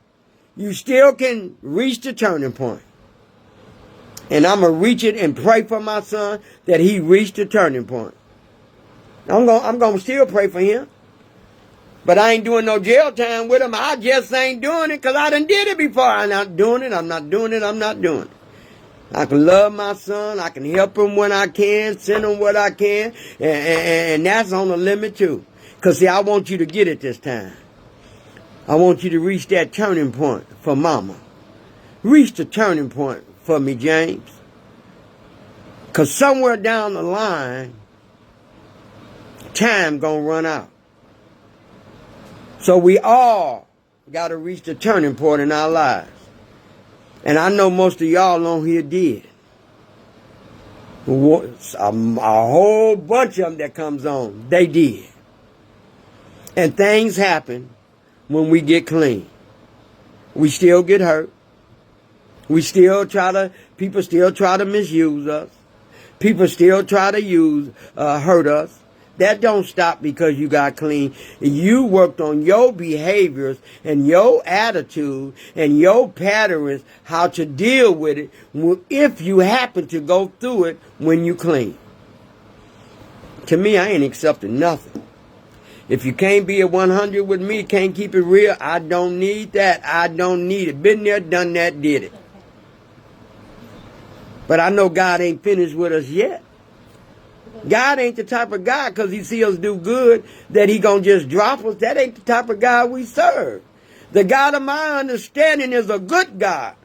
you still can reach the turning point. And I'm going to reach it and pray for my son that he reached the turning point. I'm going to still pray for him. But I ain't doing no jail time with him. I just ain't doing it because I done did it before. I'm not doing it. I'm not doing it. I'm not doing it. I can love my son. I can help him when I can, send him what I can. And that's on the limit too. Because see, I want you to get it this time. I want you to reach that turning point for mama. Reach the turning point for me, James. Because somewhere down the line, time gonna run out. So we all got to reach the turning point in our lives. And I know most of y'all on here did. A whole bunch of them that comes on, they did. And things happen when we get clean. We still get hurt. People still try to misuse us. People still try to hurt us. That don't stop because you got clean. You worked on your behaviors and your attitude and your patterns, how to deal with it if you happen to go through it when you clean. To me, I ain't accepting nothing. If you can't be at 100 with me, can't keep it real, I don't need that. I don't need it. Been there, done that, did it. But I know God ain't finished with us yet. God ain't the type of God, because he see us do good, that he gonna just drop us. That ain't the type of God we serve. The God of my understanding is a good God.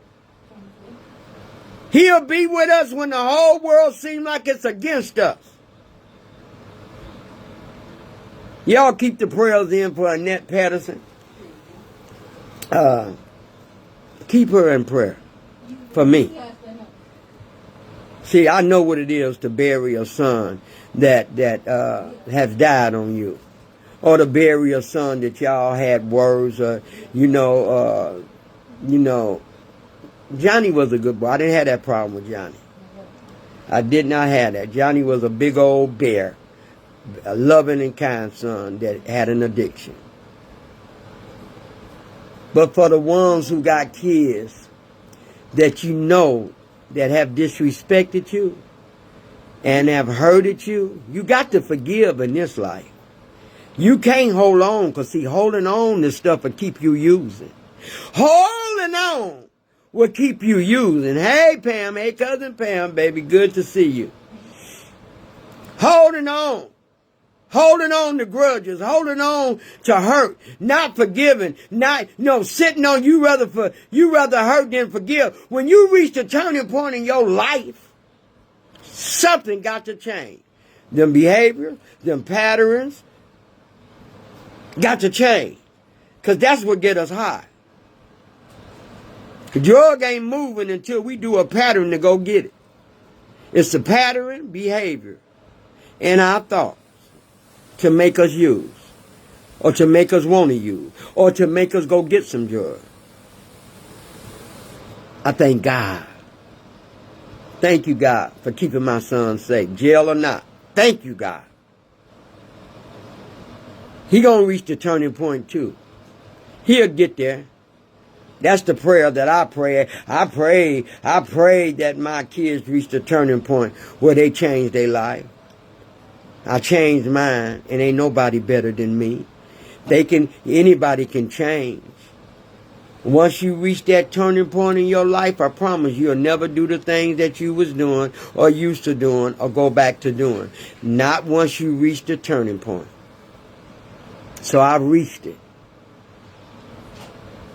He'll be with us when the whole world seems like it's against us. Y'all keep the prayers in for Annette Patterson. Keep her in prayer for me. See, I know what it is to bury a son that has died on you, or to bury a son that y'all had words. Johnny was a good boy. I didn't have that problem with Johnny. I did not have that. Johnny was a big old bear, a loving and kind son that had an addiction. But for the ones who got kids that you know that have disrespected you and have hurted you, you got to forgive in this life. You can't hold on, because see, holding on to stuff will keep you using. Holding on will keep you using. Hey, Pam. Hey, Cousin Pam, baby. Good to see you. Holding on. Holding on to grudges, holding on to hurt, not forgiving, sitting on you rather hurt than forgive. When you reach the turning point in your life, something got to change. Them behaviors, them patterns, got to change, because that's what get us high. The drug ain't moving until we do a pattern to go get it. It's the pattern, behavior, and our thoughts to make us use, or to make us want to use, or to make us go get some drugs. I thank God. Thank you, God, for keeping my son safe, jail or not. Thank you, God. He gonna reach the turning point too. He'll get there. That's the prayer that I pray. I pray that my kids reach the turning point where they change their life. I changed mine, and ain't nobody better than me. Anybody can change. Once you reach that turning point in your life, I promise you'll never do the things that you was doing or used to doing or go back to doing. Not once you reach the turning point. So I reached it.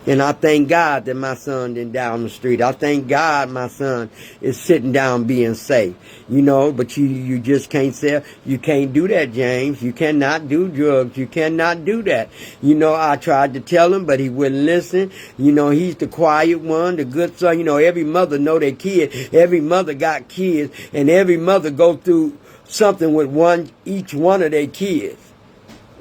And I thank God that my son didn't die on the street. I thank God my son is sitting down being safe. But you just can't say, you can't do that, James. You cannot do drugs. You cannot do that. I tried to tell him, but he wouldn't listen. He's the quiet one, the good son. Every mother know their kid. Every mother got kids. And every mother go through something with each one of their kids.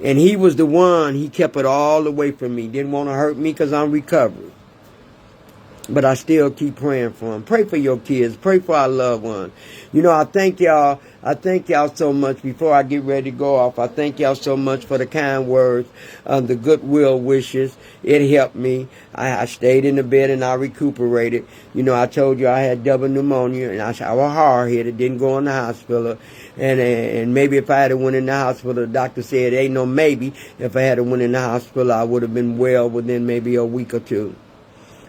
And he was the one, he kept it all away from me. Didn't want to hurt me because I'm recovering. But I still keep praying for him. Pray for your kids. Pray for our loved ones. I thank y'all. I thank y'all so much. Before I get ready to go off, I thank y'all so much for the kind words, the goodwill wishes. It helped me. I stayed in the bed and I recuperated. I told you I had double pneumonia and I was hard-headed, didn't go in the hospital. And maybe if I had went in the hospital, the doctor said, ain't no maybe. If I had went in the hospital, I would have been well within maybe a week or two.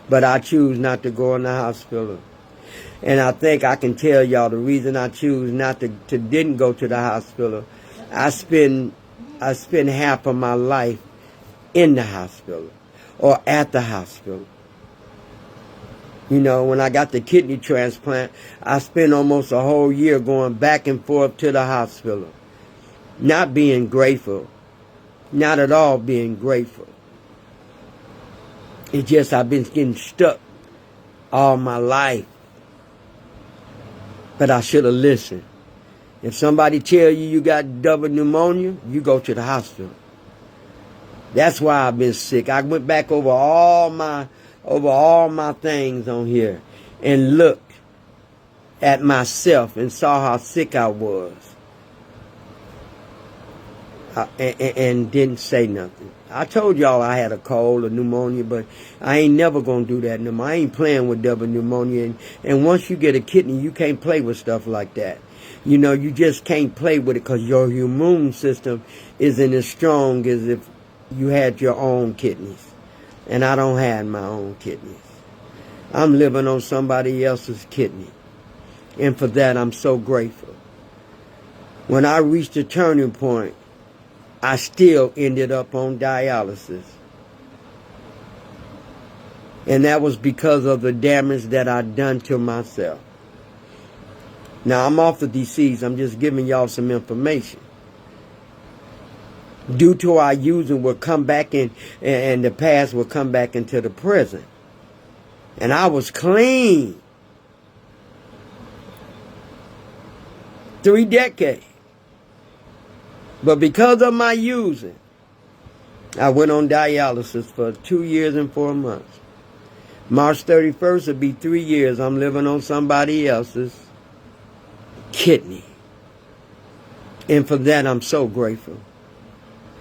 But I choose not to go in the hospital. And I think I can tell y'all the reason I choose not to didn't go to the hospital. I spend half of my life in the hospital or at the hospital. When I got the kidney transplant, I spent almost a whole year going back and forth to the hospital. Not being grateful. Not at all being grateful. It's just I've been getting stuck all my life. But I should have listened. If somebody tell you got double pneumonia, you go to the hospital. That's why I've been sick. I went back over all my things on here and looked at myself and saw how sick I was. And didn't say nothing. I told y'all I had a cold or pneumonia, but I ain't never going to do that no more. I ain't playing with double pneumonia. And once you get a kidney, you can't play with stuff like that. You just can't play with it because your immune system isn't as strong as if you had your own kidneys. And I don't have my own kidneys. I'm living on somebody else's kidney. And for that, I'm so grateful. When I reached a turning point, I still ended up on dialysis. And that was because of the damage that I'd done to myself. Now, I'm off the disease. I'm just giving y'all some information. Due to our using will come back in, and the past will come back into the present. And I was clean. 3 decades. But because of my using, I went on dialysis for 2 years and 4 months. March 31st will be 3 years I'm living on somebody else's kidney. And for that, I'm so grateful.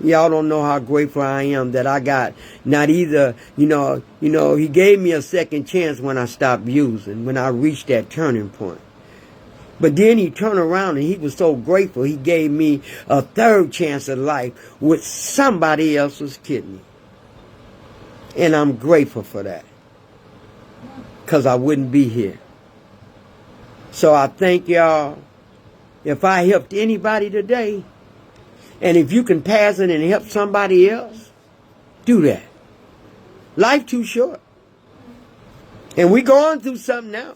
Y'all don't know how grateful I am that I got not either, he gave me a second chance when I stopped using, when I reached that turning point. But then he turned around and he was so grateful he gave me a third chance at life with somebody else's kidney. And I'm grateful for that. Because I wouldn't be here. So I thank y'all. If I helped anybody today, and if you can pass it and help somebody else, do that. Life too short. And we going through something now.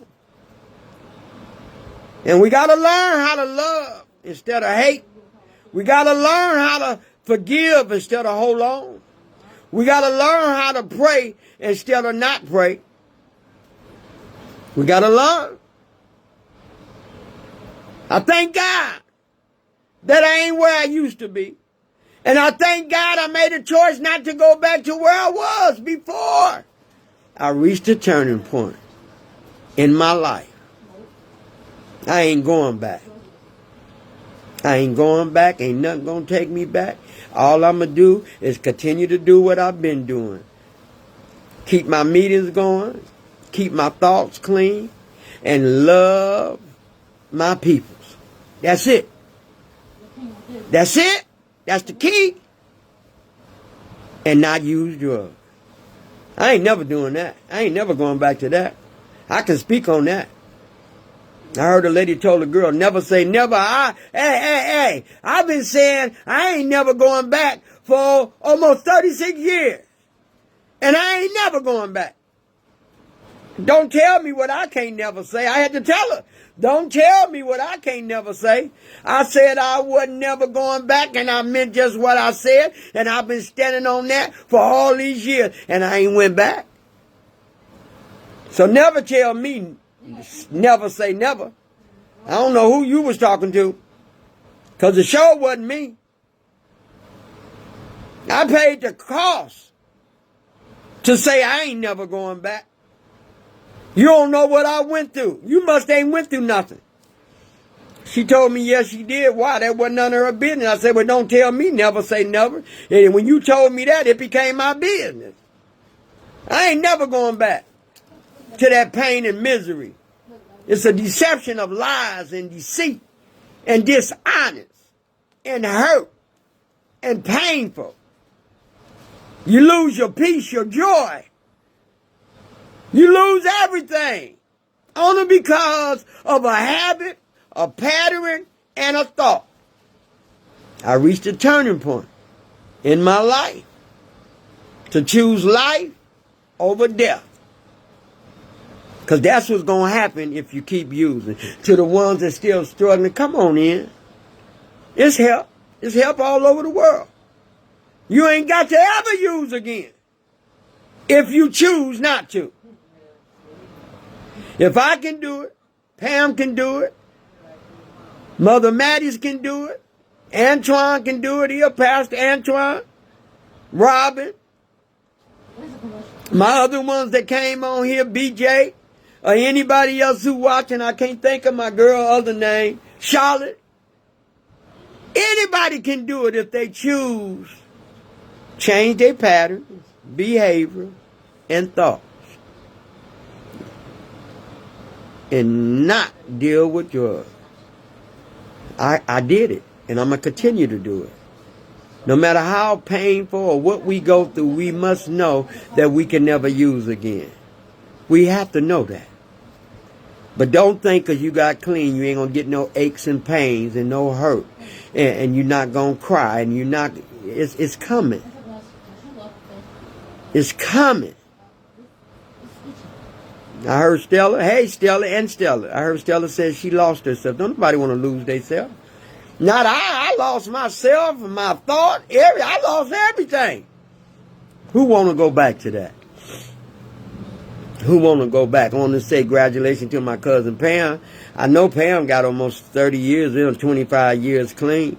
And we got to learn how to love instead of hate. We got to learn how to forgive instead of hold on. We got to learn how to pray instead of not pray. We got to learn. I thank God that I ain't where I used to be. And I thank God I made a choice not to go back to where I was before I reached a turning point in my life. I ain't going back. I ain't going back. Ain't nothing going to take me back. All I'm going to do is continue to do what I've been doing. Keep my meetings going. Keep my thoughts clean. And love my peoples. That's it. That's it. That's the key. And not use drugs. I ain't never doing that. I ain't never going back to that. I can speak on that. I heard a lady told a girl, never say never. Hey. I've been saying I ain't never going back for almost 36 years. And I ain't never going back. Don't tell me what I can't never say. I had to tell her. Don't tell me what I can't never say. I said I wasn't never going back, and I meant just what I said. And I've been standing on that for all these years, and I ain't went back. So never tell me, never say never. I don't know who you was talking to, because it sure wasn't me. I paid the cost to say I ain't never going back. You don't know what I went through. You must ain't went through nothing. She told me, yes, she did. Why? That wasn't none of her business. I said, well, don't tell me never say never. And when you told me that, it became my business. I ain't never going back to that pain and misery. It's a deception of lies and deceit and dishonest and hurt and painful. You lose your peace, your joy. You lose everything only because of a habit, a pattern, and a thought. I reached a turning point in my life to choose life over death. Because that's what's going to happen if you keep using. To the ones that still struggling, come on in. It's help. It's help all over the world. You ain't got to ever use again if you choose not to. If I can do it, Pam can do it, Mother Matties can do it, Antoine can do it here, Pastor Antoine, Robin, my other ones that came on here, BJ, or anybody else who watching, I can't think of my girl other name, Charlotte. Anybody can do it if they choose. Change their patterns, behavior, and thoughts. And not deal with drugs. I did it, and I'm going to continue to do it. No matter how painful or what we go through, we must know that we can never use again. We have to know that. But don't think because you got clean, you ain't going to get no aches and pains and no hurt. And you're not going to cry. And you're not, it's coming. It's coming. I heard Stella, hey Stella and Stella. I heard Stella say she lost herself. Don't nobody want to lose themselves. Not I lost myself and my thought. I lost everything. Who want to go back to that? Who want to go back? I want to say congratulations to my cousin Pam. I know Pam got almost 30 years, 25 years clean.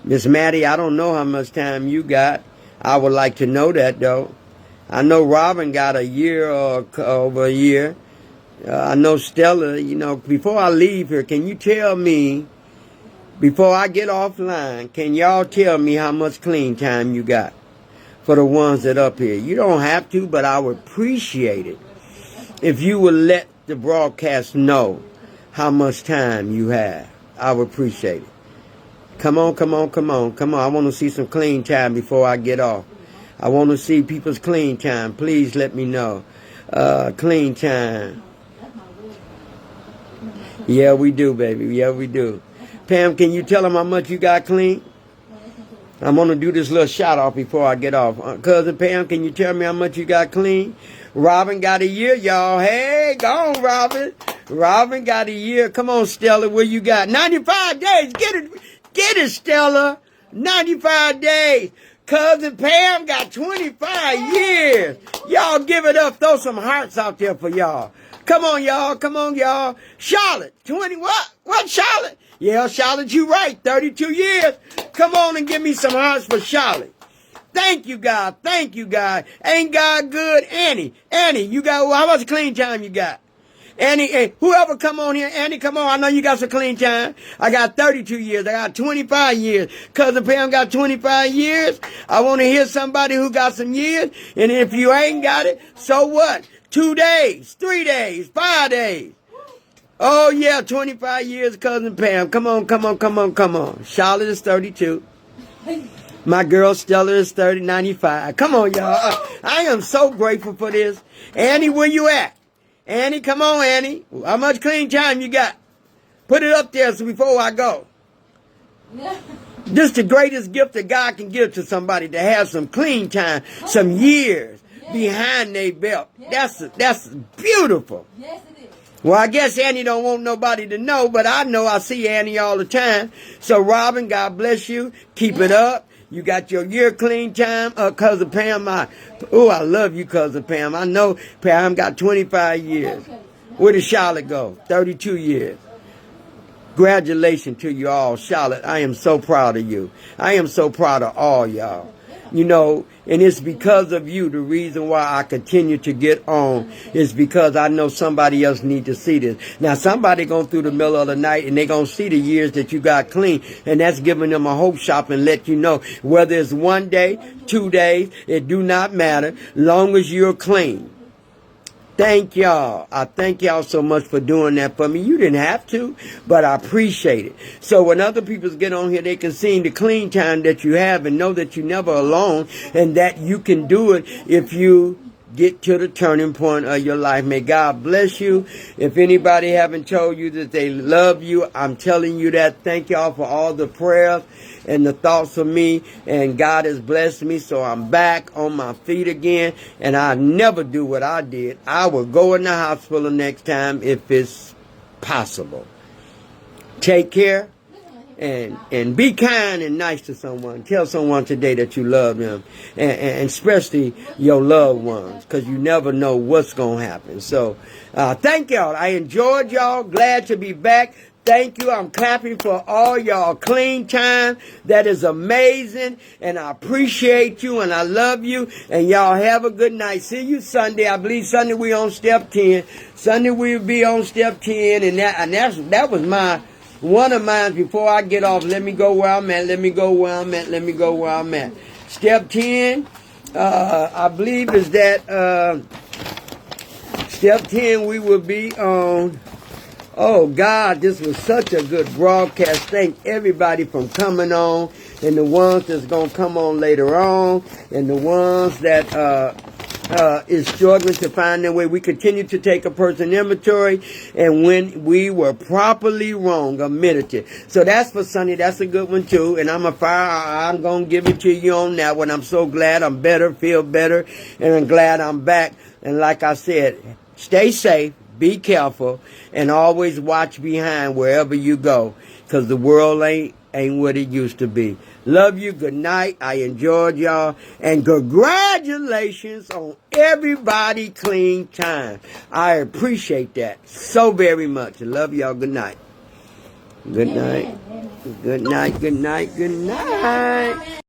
Miss Maddie, I don't know how much time you got. I would like to know that though. I know Robin got a year or over a year. I know Stella, before I leave here, can you tell me, before I get offline, can y'all tell me how much clean time you got for the ones that up here? You don't have to, but I would appreciate it if you would let the broadcast know how much time you have. I would appreciate it. Come on. I want to see some clean time before I get off. I want to see people's clean time. Please let me know. Clean time. Yeah, we do, baby. Yeah, we do. Pam, can you tell them how much you got clean? I'm going to do this little shout off before I get off. Cousin Pam, can you tell me how much you got clean? Robin got a year, y'all. Hey, go on, Robin. Robin got a year. Come on, Stella, what you got? 95 days. Get it, Stella. 95 days. Cousin Pam got 25 years. Y'all give it up. Throw some hearts out there for y'all. Come on, y'all. Charlotte, 20 what? What, Charlotte? Yeah, Charlotte, you right. 32 years. Come on and give me some hearts for Charlotte. Thank you, God. Ain't God good? Annie, you got, how much clean time you got? Annie, whoever come on here, Annie, come on. I know you got some clean time. I got 32 years. I got 25 years. Cousin Pam got 25 years. I want to hear somebody who got some years. And if you ain't got it, so what? 2 days, 3 days, 5 days. Oh, yeah, 25 years, Cousin Pam. Come on. Charlotte is 32. My girl Stella is 95. Come on, y'all. I am so grateful for this. Annie, where you at? Annie, come on, Annie. How much clean time you got? Put it up there so before I go. Yeah. This is the greatest gift that God can give to somebody, to have some clean time, some years behind their belt. That's beautiful. Yes, it is. Well, I guess Annie don't want nobody to know, but I know I see Annie all the time. So, Robin, God bless you. Keep it up. You got your year clean time. Cousin Pam, I love you, Cousin Pam. I know Pam got 25 years. Where did Charlotte go? 32 years. Congratulations to you all. Charlotte, I am so proud of you. I am so proud of all y'all. And it's because of you, the reason why I continue to get on is because I know somebody else need to see this. Now, somebody going through the middle of the night and they going to see the years that you got clean, and that's giving them a hope shot and let you know whether it's 1 day, 2 days, it do not matter, long as you're clean. Thank y'all. I thank y'all so much for doing that for me. You didn't have to, but I appreciate it. So when other people get on here, they can see the clean time that you have and know that you're never alone and that you can do it if you get to the turning point of your life. May God bless you. If anybody haven't told you that they love you, I'm telling you that. Thank y'all for all the prayers and the thoughts of me, and God has blessed me, so I'm back on my feet again, and I never do what I did. I will go in the hospital next time if it's possible. Take care, and be kind and nice to someone. Tell someone today that you love them, and especially your loved ones, because you never know what's going to happen. So thank y'all. I enjoyed y'all. Glad to be back. Thank you. I'm clapping for all y'all clean time. That is amazing. And I appreciate you and I love you. And y'all have a good night. See you Sunday. I believe Sunday we on step 10. Sunday we'll be on step 10. And that was one of mine before I get off. Let me go where I'm at. Step 10, I believe is that step 10 we will be on Oh, God, this was such a good broadcast. Thank everybody from coming on, and the ones that's going to come on later on, and the ones that is struggling to find their way. We continue to take a person inventory, and when we were properly wrong, admitted it. So that's for Sonny. That's a good one, too. And I'm going to give it to you on that one. I'm so glad I'm better, feel better, and I'm glad I'm back. And like I said, stay safe. Be careful, and always watch behind wherever you go, because the world ain't what it used to be. Love you. Good night. I enjoyed y'all, and congratulations on everybody clean time. I appreciate that so very much. Love y'all. Good night. Good night. Good night. Good night. Good night.